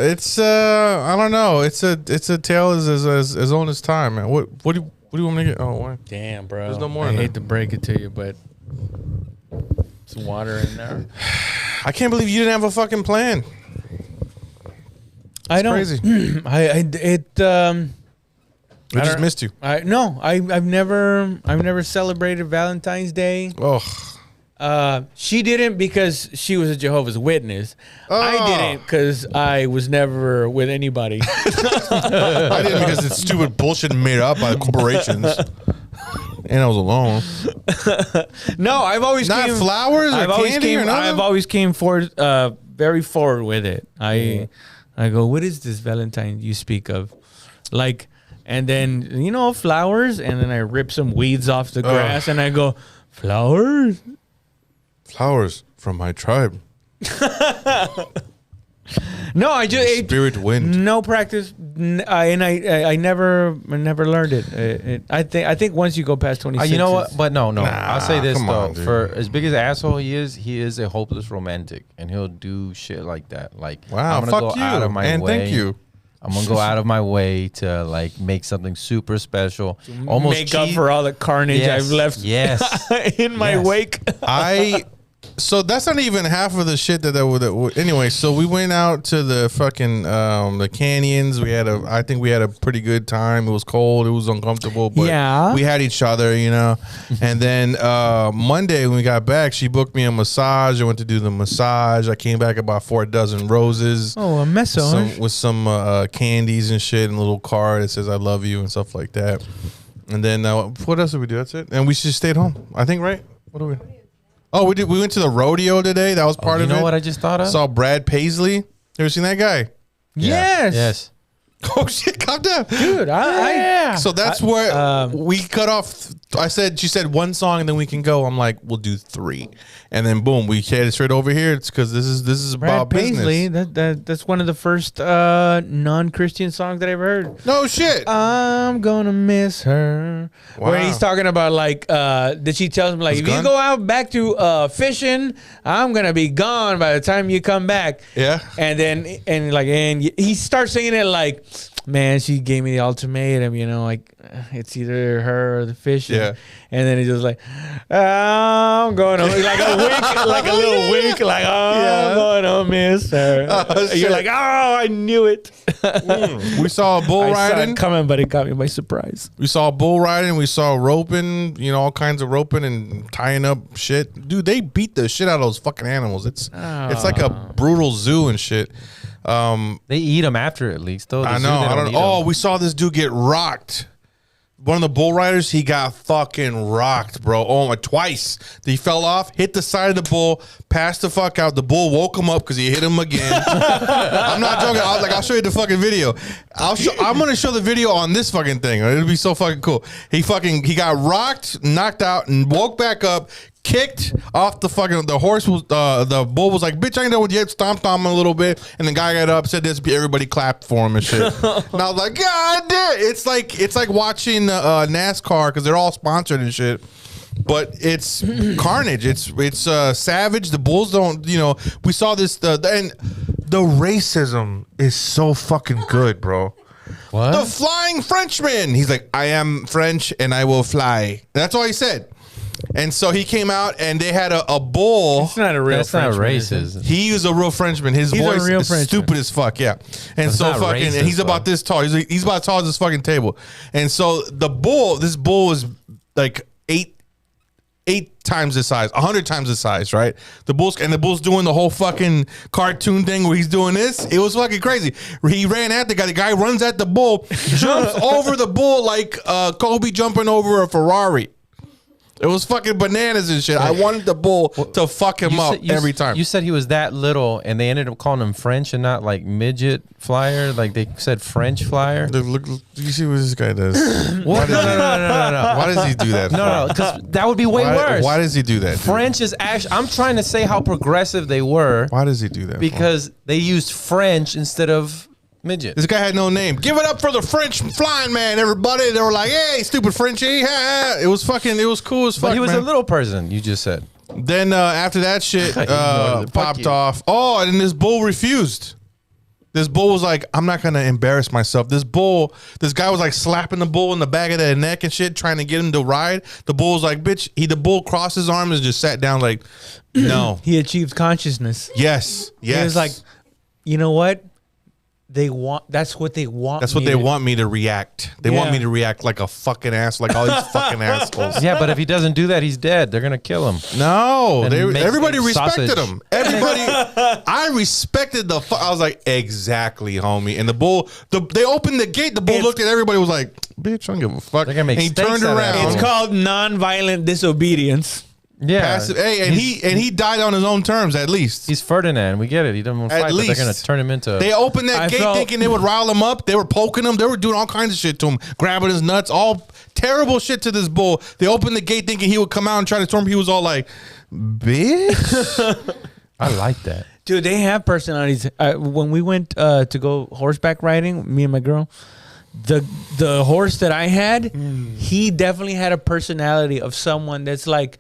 it's I don't know. It's a tale as old as time, man. What do you want me to get? Oh, what? Damn, bro. There's no more I in there. hate to break it to you, but some water in there. I can't believe you didn't have a fucking plan. I don't. Crazy. I just missed you. I've never celebrated Valentine's Day. Oh, She didn't because she was a Jehovah's Witness. I didn't because I was never with anybody. I didn't because it's stupid bullshit made up by corporations. And I was alone. No, I've always Not came, flowers or I've always candy came, or nothing? I've always came forward, very forward with it. I go, what is this Valentine you speak of? Like, and then flowers, and then I rip some weeds off the grass, and I go, flowers. Flowers from my tribe. No, I just Spirit wind. no practice. I never learned it. I think once you go past 26, You know what? But no. Nah, I'll say this come though: on, dude. for as big as asshole he is a hopeless romantic, and he'll do shit like that. Like, Wow, I'm gonna fuck go you. out of my And way. thank you. I'm gonna go out of my way to like make something super special, almost make up for all the carnage I've left in my wake. So that's not even half of the shit that would. Anyway, so we went out to the fucking the canyons. I think we had a pretty good time. It was cold. It was uncomfortable, but we had each other, And then Monday when we got back, she booked me a massage. I went to do the massage. I came back about 4 dozen roses. Oh, a massage with some candies and shit, and a little card that says "I love you" and stuff like that. And then what else did we do? That's it. And we just stayed home. I think, right? What do we? Oh, we did. We went to the rodeo today. That was part of it. You know what I just thought of? Saw Brad Paisley. Ever seen that guy? Yes. Oh shit! Calm down, dude. So that's where we cut off. She said one song and then we can go. I'm like, we'll do 3, and then boom, we headed straight over here. It's because this is about Brad Paisley. business. That's one of the first non-Christian songs that I've heard. No shit. I'm gonna miss her. Wow. Where he's talking about like that she tells him like, if you go out back to fishing, I'm gonna be gone by the time you come back. Yeah. And then and he starts singing it like, man, she gave me the ultimatum, like it's either her or the fishing. Yeah. And then he's just like, I'm going to like a wink, like a little wink, like, I'm going to miss her. You're like, I knew it. We saw a bull I saw riding. it coming, but it caught me by surprise. We saw bull riding. We saw roping. all kinds of roping and tying up shit. Dude, they beat the shit out of those fucking animals. It's like a brutal zoo and shit. They eat them after at least though. I know. I don't know. Oh, we saw this dude get rocked. One of the bull riders, he got fucking rocked, bro. Oh my, twice. He fell off, hit the side of the bull, passed the fuck out. The bull woke him up because he hit him again. I'm not joking. I'll show you the fucking video. I'm gonna show the video on this fucking thing. It'll be so fucking cool. He got rocked, knocked out, and woke back up. Kicked off the horse was the bull was like, bitch, I ain't done with you yet. Stomped on him a little bit, and the guy got up, said this, everybody clapped for him and shit. And I was like, God damn. It's like watching NASCAR because they're all sponsored and shit. But it's carnage. It's savage. The bulls don't, we saw this and the racism is so fucking good, bro. What? The flying Frenchman. He's like, I am French and I will fly. That's all he said. And so he came out and they had a bull. It's not a real Frenchman. Not racist. He was a real Frenchman. His voice is stupid as fuck. Yeah. And That's so not fucking, racist, and he's about this tall. He's about as tall as this fucking table. And so this bull is like eight times his size, 100 times his size, right? The bull's doing the whole fucking cartoon thing where he's doing this. It was fucking crazy. He ran at the guy. The guy runs at the bull, jumps over the bull like Kobe jumping over a Ferrari. It was fucking bananas and shit. I wanted the bull to fuck him up every time. You said he was that little, and they ended up calling him French and not like midget flyer. Like they said French flyer. Look, you see what this guy does? What? No. Why does he do that? No, because that would be way worse. Why does he do that? French is actually. I'm trying to say how progressive they were. Why does he do that? Because they used French instead of midget. This guy had no name. Give it up for the French flying man, everybody. They were like, hey, stupid Frenchie. It was cool as fuck, But he was man. a little person, you just said. Then after that shit Fuck popped you. off. Oh, and then this bull refused. This bull was like, I'm not going to embarrass myself. This guy was like slapping the bull in the back of the neck and shit, trying to get him to ride. The bull was like, bitch. The bull crossed his arms and just sat down like, no. He achieved consciousness. Yes. He was like, you know what? That's what they want. That's what they want me to react. They want me to react like a fucking ass, like all these fucking assholes. Yeah, but if he doesn't do that, he's dead. They're gonna kill him. No, And everybody make respected sausage. him. Everybody, I respected I was like, exactly, homie. And the bull, they opened the gate. The bull looked at everybody, was like, bitch, I don't give a fuck. They're gonna make and he steaks turned out of around. that. It's called nonviolent disobedience. Yeah. Passive, hey, and he died on his own terms at least. He's Ferdinand. We get it. He doesn't want to At fight, but least. they're gonna turn him into. They opened that gate thinking they would rile him up. They were poking him. They were doing all kinds of shit to him, grabbing his nuts, all terrible shit to this bull. They opened the gate thinking he would come out and try to storm. He was all like, bitch. I like that. Dude, they have personalities. When we went to go horseback riding, me and my girl, the horse that I had, he definitely had a personality of someone that's like,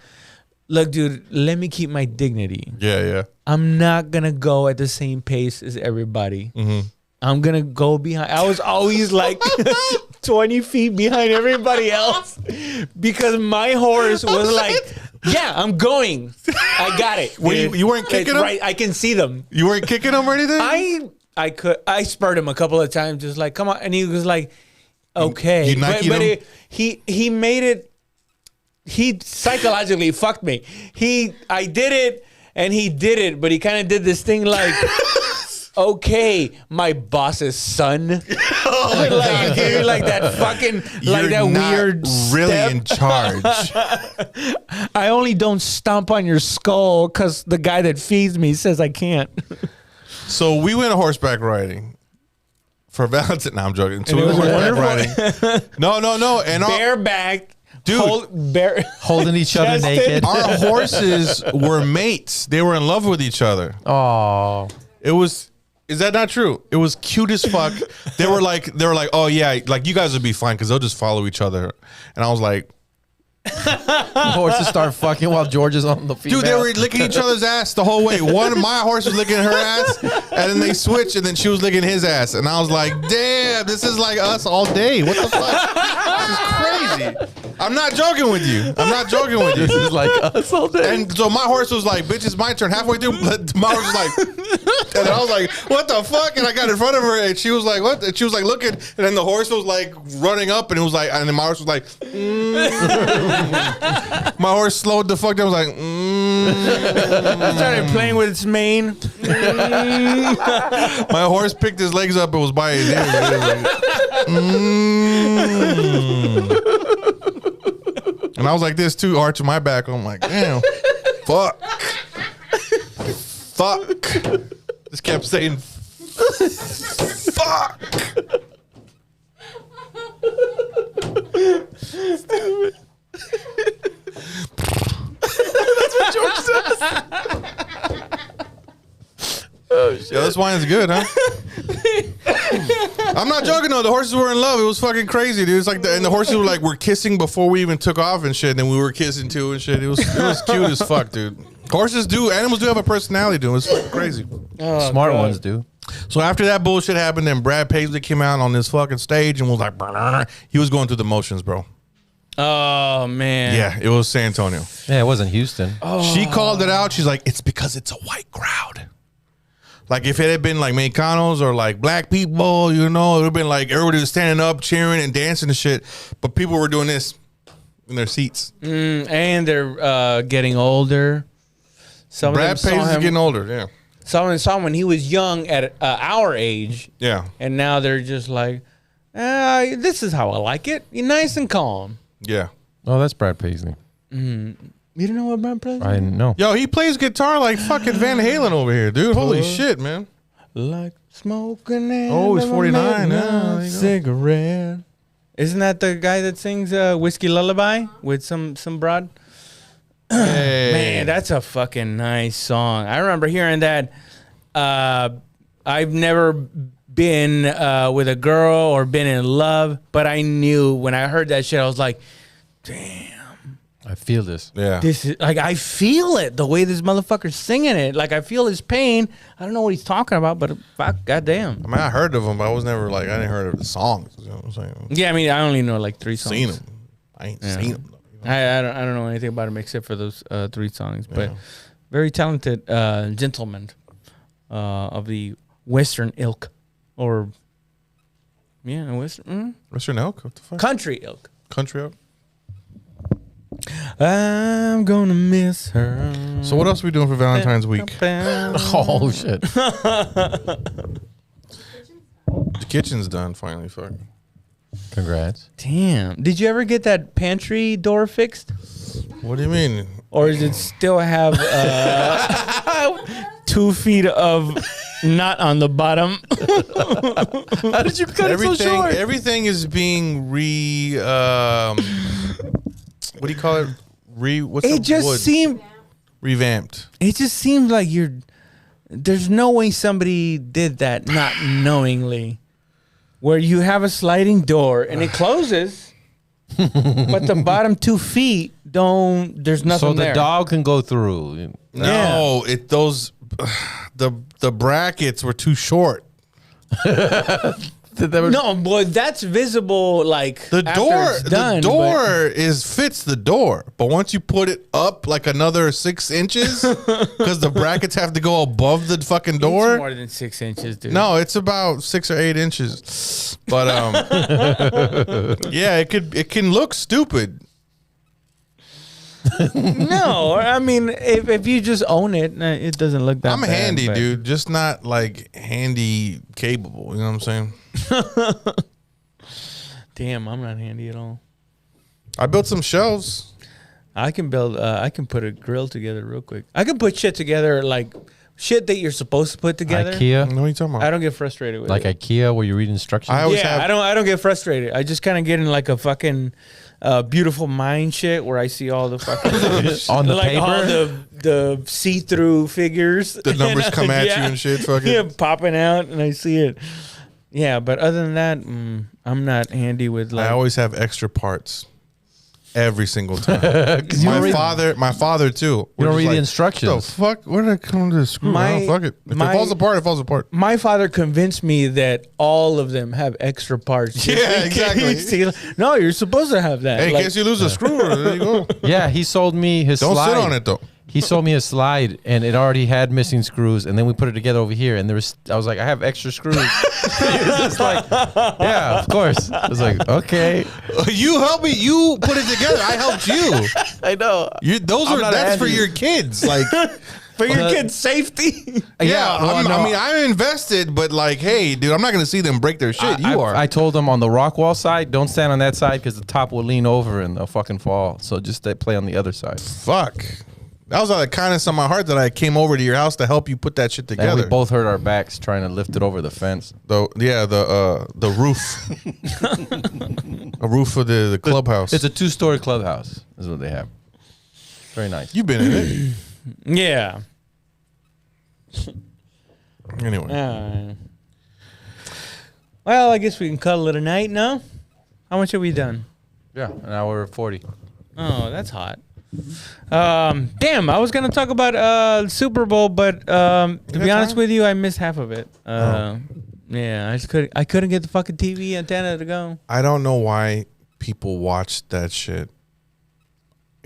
look, dude, let me keep my dignity. Yeah. I'm not going to go at the same pace as everybody. Mm-hmm. I'm going to go behind. I was always like 20 feet behind everybody else because my horse was like, yeah, I'm going. I got it. You weren't kicking him? Right. I can see them. You weren't kicking him or anything? I spurred him a couple of times, just like, come on. And he was like, okay. You Nike'd him? He made it. He psychologically fucked me. I did it and he did it, but he kind of did this thing like, okay, my boss's son. Like that fucking, like that weird really step. in charge. I only don't stomp on your skull because the guy that feeds me says I can't. So we went horseback riding for Valentine. No, I'm joking. So we went horseback riding. No. And Bareback. dude, Holding each other Chested. naked. our horses were mates. They were in love with each other. Oh, Is that not true? It was cute as fuck. They were like, oh yeah, like you guys would be fine because they'll just follow each other. And I was like, horses start fucking while George is on the female. dude, they were licking each other's ass the whole way. One of my horse was licking her ass, and then they switched, and then she was licking his ass. And I was like, damn, this is like us all day. What the fuck? This is crazy. I'm not joking with you. This is like us all day. And so my horse was like, bitch, it's my turn. Halfway through, my horse was like, and I was like, what the fuck? And I got in front of her, and she was like, what? And she was like looking, and then the horse was like running up, and it was like, and then my horse was like, my horse slowed the fuck down. I was like, I started playing with its mane. My horse picked his legs up and was by his ears. And, and I was like this too, arching my back. I'm like, damn, fuck. Just kept saying, fuck. Stupid. That's what George says. Oh shit! Yeah, this wine's good, huh? I'm not joking though. The horses were in love. It was fucking crazy, dude. It's like, and the horses were like, we're kissing before we even took off and shit. And then we were kissing too and shit. It was cute as fuck, dude. Animals do have a personality, dude. It was fucking crazy. Oh, smart ones do. So after that bullshit happened, then Brad Paisley came out on this fucking stage and was like, "Brr." He was going through the motions, bro. Oh man. Yeah, it was San Antonio. Yeah, it wasn't Houston. She called it out. She's like, it's because it's a white crowd. Like if it had been like Mexicanos or like black people, you know, it would have been like everybody was standing up, cheering and dancing and shit. But people were doing this in their seats. And they're getting older. Some Brad of them Paisley's saw him, getting older, yeah. Some of them saw him when he was young at our age. Yeah. And now they're just like, this is how I like it. You're nice and calm. Yeah. Oh, that's Brad Paisley. You don't know what my president? I didn't know. Yo, he plays guitar like fucking Van Halen over here, dude. Holy shit, man. Like smoking. Oh, he's 49 now. There you go. Cigarette. Isn't that the guy that sings Whiskey Lullaby with some broad? Hey. Man, that's a fucking nice song. I remember hearing that. I've never been with a girl or been in love, but I knew when I heard that shit, I was like, damn. I feel this. Yeah. This is like, I feel it the way this motherfucker's singing it. Like, I feel his pain. I don't know what he's talking about, but fuck, goddamn. I mean, I heard of him, but I was never like, I didn't heard of the songs. You know what I'm saying? Yeah, I mean, I only know like 3 songs. Seen him. I ain't seen him. Though, you know? I don't know anything about him except for those 3 songs, but very talented gentleman of the Western ilk, or Western Elk? What the fuck? country ilk. Country Elk? I'm gonna miss her. So what else are we doing for Valentine's week? Oh shit! The kitchen's done finally. Fuck. Congrats. Damn! Did you ever get that pantry door fixed, What do you mean? or does it still have 2 feet of knot on the bottom? How did you cut Everything is being what do you call it? What's It the just wood? seemed. Revamped. It just seems like there's no way somebody did that not knowingly. Where you have a sliding door and it closes, but the bottom 2 feet there's nothing So the there. dog can go through. No, the brackets were too short. No, boy, that's visible. Like The after door, it's done, the door fits the door, but once you put it up like another 6 inches, because the brackets have to go above the fucking It's door. more than 6 inches, dude. No, it's about 6 or 8 inches, but yeah, it can look stupid. No, I mean, if you just own it, it doesn't look that. I'm bad, handy, but- dude, just not like handy capable. You know what I'm saying? Damn, I'm not handy at all. I built some shelves. I can put a grill together real quick. I can put shit together, like shit that you're supposed to put together. IKEA, What are you talking about? I don't get frustrated with like it. IKEA, where you read instructions. I always Yeah, have. I don't get frustrated. I just kind of get in like a fucking beautiful mind shit where I see all the fucking On the like all paper? the see-through figures. The numbers come at you and shit, fucking- yeah, popping out, and I see it. Yeah, but other than that, I'm not handy with like. I always have extra parts. Every single time. You don't read- My father too. You don't read the The instructions. fuck? Where did I come to the screw? Fuck it. If it falls apart, it falls apart. My father convinced me that all of them have extra parts. Yeah, exactly. See, no, you're supposed to have that. Hey, in Like, case you lose a screw, there you go. Yeah, he sold me his Don't slide. sit on it though. He sold me a slide, and it already had missing screws. And then we put it together over here, and I was like, I have extra screws. He was just like, yeah, of course. I was like, okay. You helped me. You put it together. I helped you. I know. That's for your kids. Like, for your kids' safety. yeah. well, no. I mean, I'm invested, but like, hey, dude, I'm not gonna see them break their shit. You are. I told them on the rock wall side, don't stand on that side because the top will lean over and they'll fucking fall. So just play on the other side. Fuck. That was out of kindness on my heart that I came over to your house to help you put that shit And together. we both hurt our backs trying to lift it over the fence. The roof, a roof of the clubhouse. It's a 2-story clubhouse, is what they have. Very nice. You've been in it Yeah. anyway. Well, I guess we can cuddle it a night. No, how much have we done? Yeah, an hour 40. Oh, that's hot. Damn, I was gonna talk about Super Bowl, but to be honest with you, I missed half of it. Yeah, I couldn't get the fucking TV antenna to go. I don't know why people watch that shit.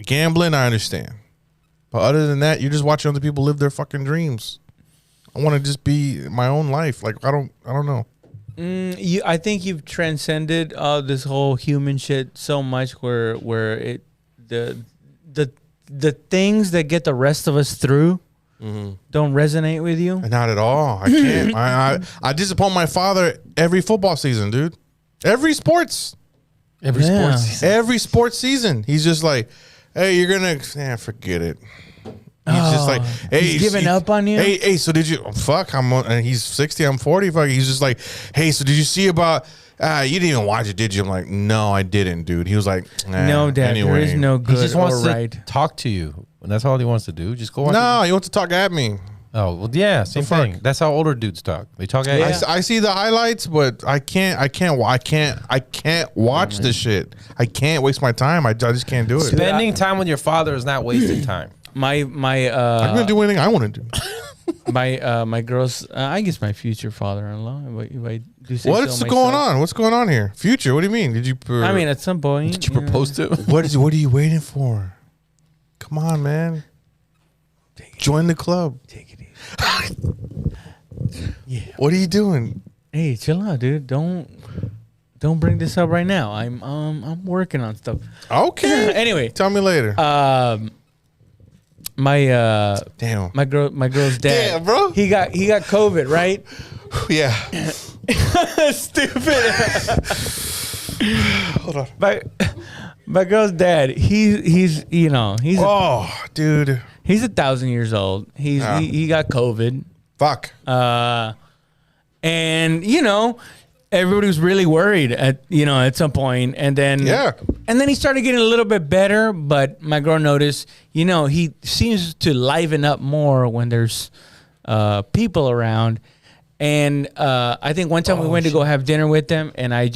Gambling, I understand, but other than that, you're just watching other people live their fucking dreams. I want to just be my own life. Like I don't know. I think you've transcended this whole human shit so much where it the things that get the rest of us through don't resonate with you. Not at all. I can't. I disappoint my father every football season, dude. Every sports Every Yeah. sports season. Every sports season, he's just like, hey, you're gonna, forget it. He's just like, hey, he's giving up on you. Hey, so did you? Fuck, and he's 60, I'm 40. Fuck, he's just like, hey, so did you see about? You didn't even watch it, did you? I'm like, no, I didn't, dude. He was like, no, Dad, anyway. there is no good He just wants or to right. talk to you. And that's all he wants to do. Just go on. No, he wants to talk at me. Oh, well, yeah, same fuck? thing. That's how older dudes talk. They talk at you. I see the highlights, but I can't watch this shit. I can't waste my time. I just can't do it. Spending time with your father is not wasting time. I'm gonna do anything I want to do. My girl's, I guess my future father-in-law. If I do say What's so going myself. on? What's going on here? Future? What do you mean? Did you? I mean, at some point. Did you propose to him? What are you waiting for? Come on, man. Join the club. Take it easy. Yeah. What are you doing? Hey, chill out, dude. Don't bring this up right now. I'm working on stuff. Okay. Anyway, Tell me later. Damn. my girl's dad. Yeah, bro. He got COVID, right? Yeah. Stupid. Hold on. My girl's dad. He's Oh, dude. he's 1,000 years old. He got COVID. Fuck. And everybody was really worried at some point, and then he started getting a little bit better. But my girl noticed, he seems to liven up more when there's people around. And I think one time we went to go have dinner with them, and I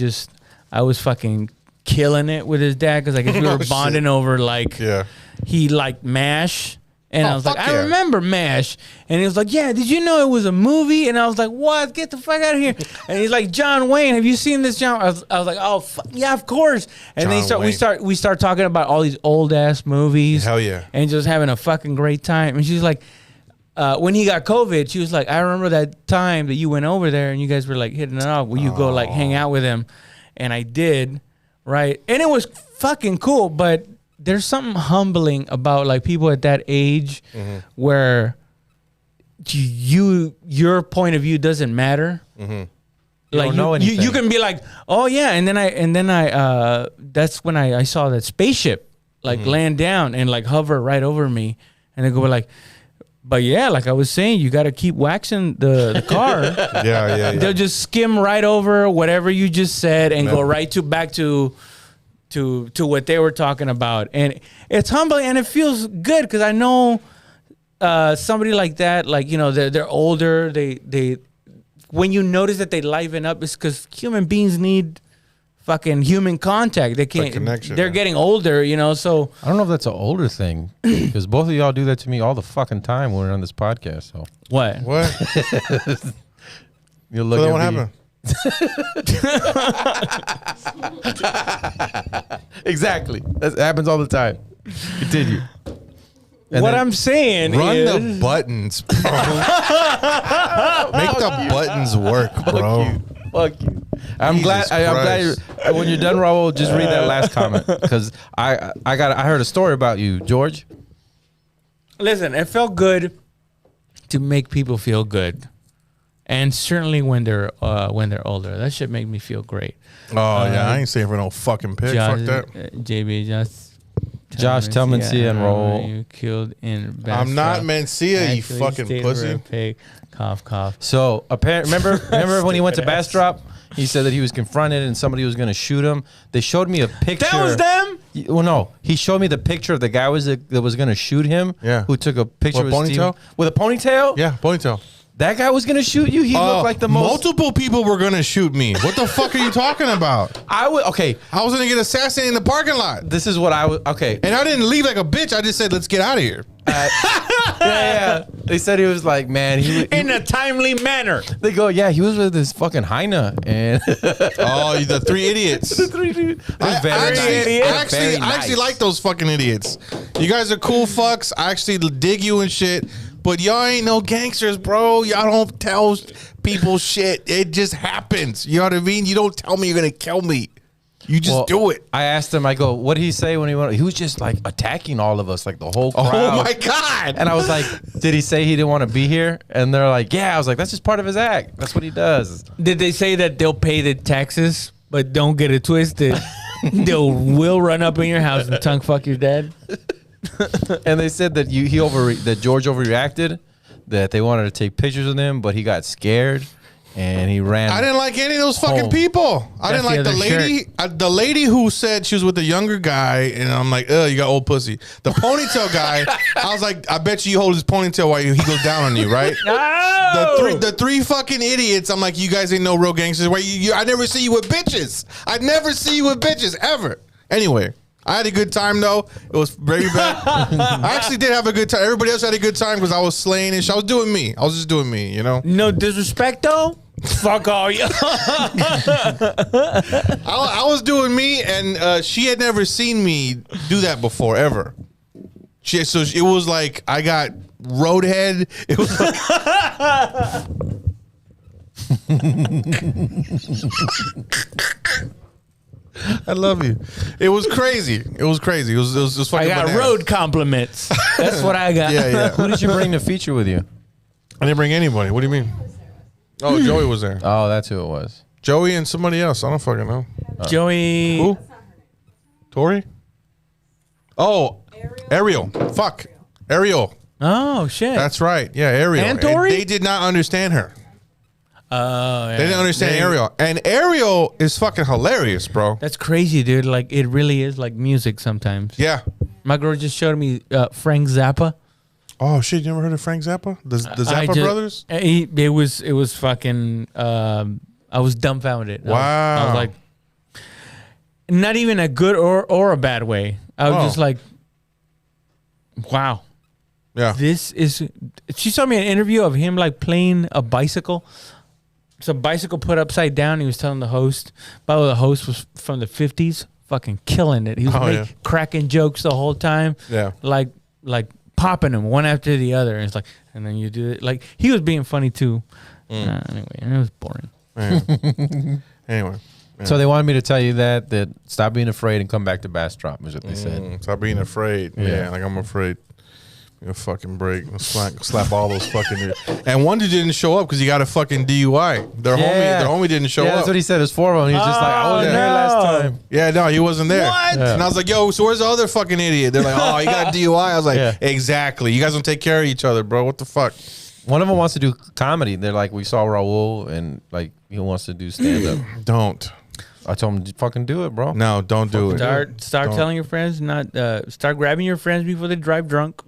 was fucking killing it with his dad because I guess we were bonding over he liked MASH. And I was like, I remember MASH. And he was like, yeah, did you know it was a movie? And I was like, what? Get the fuck out of here. And he's like, John Wayne, have you seen this, John? I was like, oh, yeah, of course. And then we start talking about all these old ass movies. Hell yeah. And just having a fucking great time. And she's like, when he got COVID, she was like, I remember that time that you went over there and you guys were like hitting it off. Will you go like hang out with him? And I did, right? And it was fucking cool, but there's something humbling about like people at that age where your point of view doesn't matter. You Like don't know anything. you can be like, oh yeah, and then I that's when I saw that spaceship like land down and like hover right over me, and they go like, but yeah, like I was saying, you got to keep waxing the car. Yeah. They'll just skim right over whatever you just said and go right back to what they were talking about. And it's humbling and it feels good because I know somebody like that, like, they're older. They when you notice that they liven up, it's because human beings need fucking human contact. They can't. Connection, they're getting older, so. I don't know if that's an older thing because both of y'all do that to me all the fucking time when we're on this podcast. So What? you'll look So at what me. happened? Exactly. That happens all the time. Continue. And what then- I'm saying Run is, the buttons, bro. Make the buttons work, bro. Fuck you. I'm Jesus glad when you're done, Raul, just read that last comment because I heard a story about you, George. listen, it felt good to make people feel good. And certainly when they're older, that shit make me feel great. Oh yeah, I ain't saying for no fucking pig. Fuck that. JB, Josh, tell Mencia and Raul. You killed in. I'm not Mencia, you Actually fucking stayed for pussy. a pig. Cough, cough. So remember when he went to Bastrop, he said that he was confronted and somebody was going to shoot him. They showed me a picture. That was them? Well, no, he showed me the picture of the guy that was going to shoot him. Yeah. Who took a picture With with ponytail? Steve, with a ponytail? Yeah, ponytail. That guy was going to shoot you. He looked like the most. Multiple people were gonna shoot me. What the fuck are you talking about? Okay. I was gonna get assassinated in the parking lot, This is what I was. Okay. and I didn't leave like a bitch. I just said, "Let's get out of here." Yeah. They said he was like, man, In a timely manner. They go, yeah, he was with this fucking Heine and Oh, the three idiots. I actually like those fucking idiots. You guys are cool fucks. I actually dig you and shit. But y'all ain't no gangsters, bro. Y'all don't tell people shit. It just happens. You know what I mean? You don't tell me you're gonna kill me. You just do it. I asked him, I go, what did he say when he went? He was just like attacking all of us, like the whole crowd. Oh my God. And I was like, did he say he didn't want to be here? And they're like, yeah. I was like, that's just part of his act. That's what he does. Did they say that they'll pay the taxes, but don't get it twisted? Will run up in your house and tongue fuck your dad. And they said that that George overreacted, that they wanted to take pictures of him, but he got scared and he ran. I didn't like any of those fucking people. I didn't like the lady. The lady who said she was with a younger guy, and I'm like, ugh, you got old pussy. The ponytail guy, I was like, I bet you hold his ponytail while he goes down on you, right? No! The three fucking idiots. I'm like, you guys ain't no real gangsters. Why I never see you with bitches. I never see you with bitches ever. Anyway. I had a good time though. It was very bad. I actually did have a good time. Everybody else had a good time because I was slaying and shit. I was doing me. I was just doing me, you know. No disrespect though. Fuck all you. I was doing me, and she had never seen me do that before ever. So it was like I got roadhead. It was like. I love you. It was crazy. It was crazy. It was fucking. I got bananas. road compliments. That's what I got. Yeah. Who did you bring to feature with you? I didn't bring anybody. What do you mean? Oh, Joey was there. Oh, that's who it was. Joey and somebody else. I don't fucking know. Joey. Who? Tori? Oh, Ariel. Fuck. Ariel. Oh shit. That's right. Yeah, Ariel. And Tori? They did not understand her. Oh, yeah. They didn't understand Ariel. And Ariel is fucking hilarious, bro. That's crazy, dude. Like it really is like music sometimes. Yeah. My girl just showed me Frank Zappa. Oh shit! You never heard of Frank Zappa? The Zappa brothers? It was fucking. I was dumbfounded. Wow. I was like, not even a good or a bad way. I was just like, wow. Yeah. This is. She saw me an interview of him like playing a bicycle. It's a bicycle put upside down. He was telling the host. By the way, the host was from the 50s, fucking killing it. He was cracking jokes the whole time. Yeah. Like popping them one after the other. And it's like, and then you do it. Like he was being funny too. Anyway, it was boring. Anyway. Yeah. So they wanted me to tell you that stop being afraid and come back to Bastrop is what they said. Stop being afraid. Yeah, like I'm afraid. You'll fucking break. Slap all those fucking. And one dude didn't show up because he got a fucking DUI. Their homie didn't show up. That's what he said. It was 4 of them. He was just like, I wasn't here last time. Yeah, no, he wasn't there. What? Yeah. And I was like, yo, so where's the other fucking idiot? They're like, oh, he got a DUI. I was like, exactly. You guys don't take care of each other, bro. What the fuck? One of them wants to do comedy. They're like, we saw Raul and like he wants to do stand up. Don't. I told him to fucking do it, bro. No, don't do it. Start telling your friends start grabbing your friends before they drive drunk.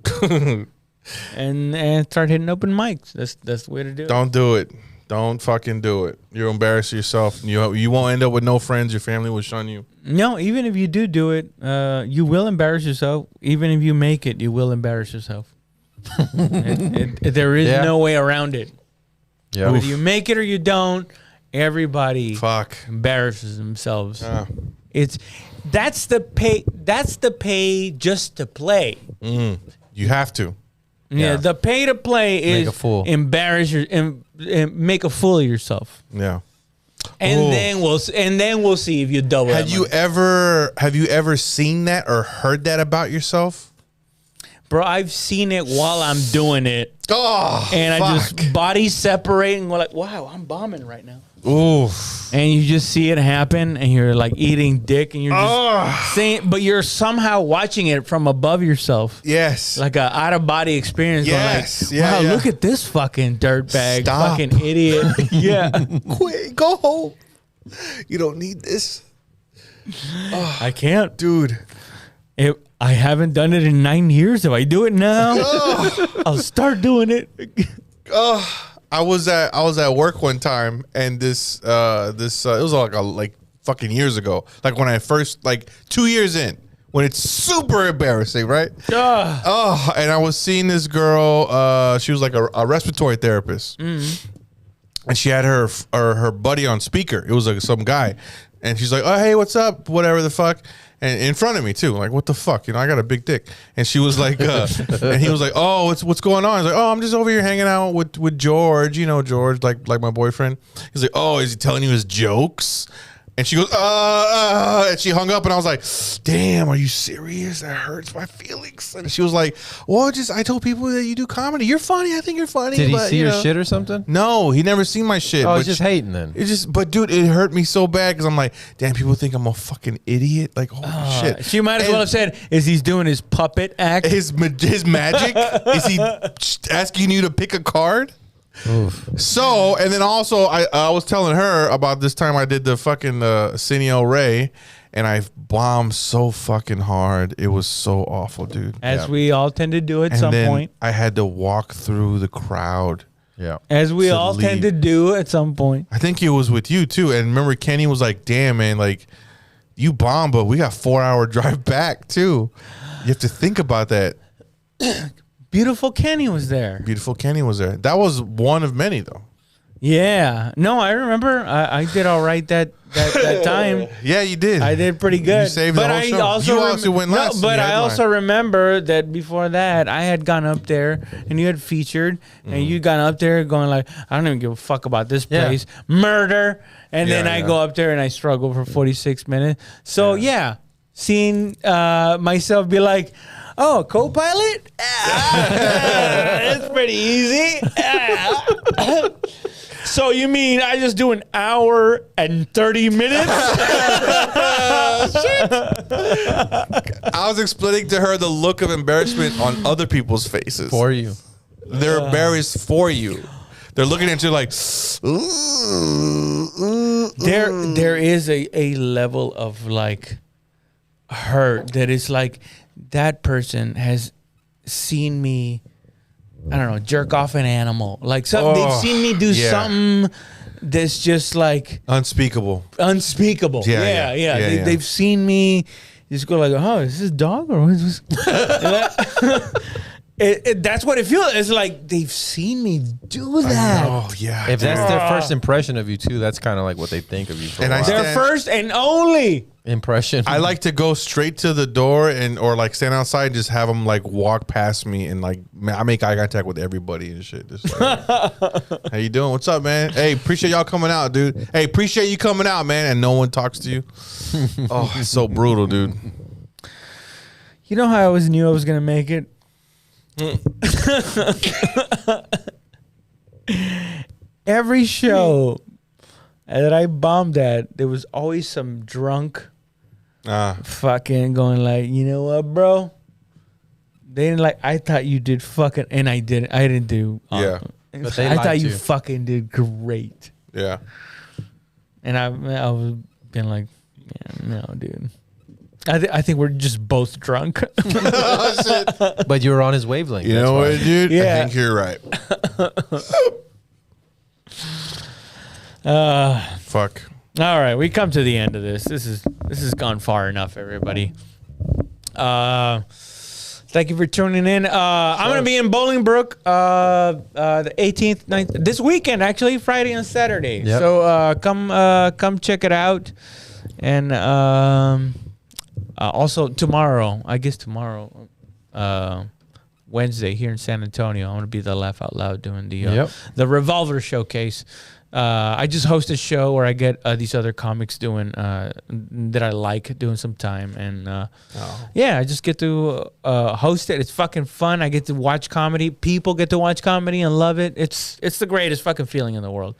and start hitting open mics. That's the way to do it. Don't do it. Don't fucking do it. You'll embarrass yourself. You won't end up with no friends. Your family will shun you. No, even if you do it, you will embarrass yourself. Even if you make it, you will embarrass yourself. There is no way around it. Yeah. Whether you make it or you don't, everybody embarrasses themselves. That's the pay just to play. You have to. Yeah, the pay to play is make a fool. Embarrass your and make a fool of yourself. Yeah. And then we'll see if you double. Have you ever seen that or heard that about yourself? Bro, I've seen it while I'm doing it. Oh, and fuck. I just body separating. We're like, wow, I'm bombing right now. Ooh. And you just see it happen, and you're like eating dick, and you're just saying, but you're somehow watching it from above yourself. Yes. Like a out of body experience. Yes. Going like, wow, look at this fucking dirtbag, fucking idiot. Yeah. Quit. Go home. You don't need this. I can't. Dude. I haven't done it in 9 years. If I do it now, I'll start doing it. I was at work one time, and this it was like fucking years ago. Like when I first 2 years in, when it's super embarrassing, right? And I was seeing this girl. She was like a respiratory therapist, and she had her buddy on speaker. It was like some guy, and she's like, "Oh, hey, what's up? Whatever the fuck." And in front of me too, like, what the fuck? I got a big dick. And she was like, and he was like, oh, what's going on? He's like, oh, I'm just over here hanging out with George, George, like my boyfriend. He's like, oh, is he telling you his jokes? And she goes, and she hung up, and I was like, damn, are you serious? That hurts my feelings. And she was like, well, I told people that you do comedy. You're funny. I think you're funny. Did he but, see you your know. shit or something? No, he never seen my shit. Oh, but he's just hating then. but dude, it hurt me so bad because I'm like, damn, people think I'm a fucking idiot. Like, holy shit. She might as well have said, "Is he's doing his puppet act?" His magic? Is he asking you to pick a card? Oof. So, and then also, I was telling her about this time I did the fucking Cineo Ray, and I bombed so fucking hard. It was so awful, dude. As we all tend to do at And some then point. I had to walk through the crowd. Yeah. As we to all tend leave. to do at some point. I think it was with you too. And remember, Kenny was like, "Damn, man, like you bombed, but we got 4-hour drive back too." You have to think about that. Beautiful Kenny was there. Beautiful Kenny was there. That was one of many, though. Yeah. No, I remember. I did all right that time. Yeah, you did. I did pretty good. You saved the whole show. You also went last. But You I headlined. also remember that before that, I had gone up there and you had featured, and you gone up there going like, I don't even give a fuck about this Yeah. place, murder, and then I yeah. go up there and I struggle for 46 minutes. So yeah, seeing myself be like, oh, co-pilot, it's pretty easy. So you mean I just do an hour and 30 minutes? I was explaining to her the look of embarrassment on other people's faces. For you. They're embarrassed for you. They're looking at you like, There is a level of like hurt that is like that person has seen me, I don't know, jerk off an animal. Like something they've seen me do something that's just like unspeakable. unspeakable. Yeah. They've seen me just go like, oh, is this dog or is this? That's what it feels. It's like they've seen me do that. Oh yeah. If that's their first impression of you too, that's kind of like what they think of you for And a I while. stand- Their first and only. Impression. I like to go straight to the door or like stand outside and just have them like walk past me and like I make eye contact with everybody and shit. Just like, how you doing? What's up, man? Hey, appreciate y'all coming out, dude. Hey, appreciate you coming out, man. And no one talks to you. Oh, it's so brutal, dude. You know how I always knew I was gonna make it? Every show that I bombed at, there was always some drunk fucking going like, you know what, bro? They didn't like. I thought you did fucking, and I didn't. I didn't do. Yeah. But they I liked thought you you. fucking did great, Yeah. and I was being like, yeah, no, dude. I think we're just both drunk. But you were on his wavelength. You that's know why. what, dude? I Yeah. think you're right. Fuck. All right, we come to the end of this. This has gone far enough, everybody. Thank you for tuning in. I'm gonna be in Bolingbrook the 18th, 19th, this weekend, actually, Friday and Saturday. Yep. So come check it out, and also tomorrow, Wednesday here in San Antonio, I'm gonna be the Laugh Out Loud doing the Revolver Showcase. I just host a show where I get these other comics doing that I like doing some time, and yeah, I just get to host it. It's fucking fun. I get to watch comedy. People get to watch comedy and love it. It's the greatest fucking feeling in the world.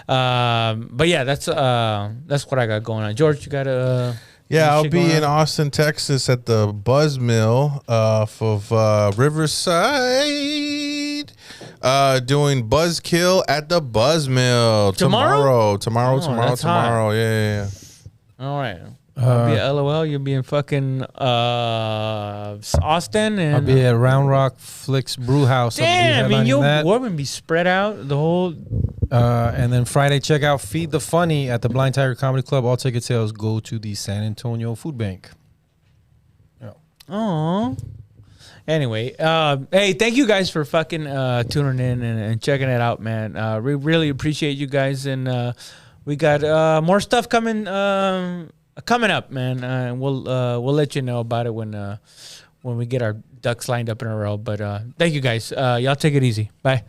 But yeah, that's what I got going on. George, you got a Yeah, I'll shit be going in on? Austin, Texas at the Buzz Mill off of Riverside. Doing Buzzkill at the Buzz Mill Tomorrow? Tomorrow. that's hot. Yeah. All right. I'll be at LOL. You'll be in fucking Austin, and I'll be at Round Rock Flicks Brew House. I'll be damn. I mean, headlining that. we're gonna be spread out the whole. And then Friday, check out Feed the Funny at the Blind Tiger Comedy Club. All ticket sales go to the San Antonio Food Bank. Oh. Anyway, hey, thank you guys for fucking tuning in and checking it out, man. We really appreciate you guys, and we got more stuff coming up, man. And we'll let you know about it when we get our ducks lined up in a row. But thank you guys. Y'all take it easy. Bye.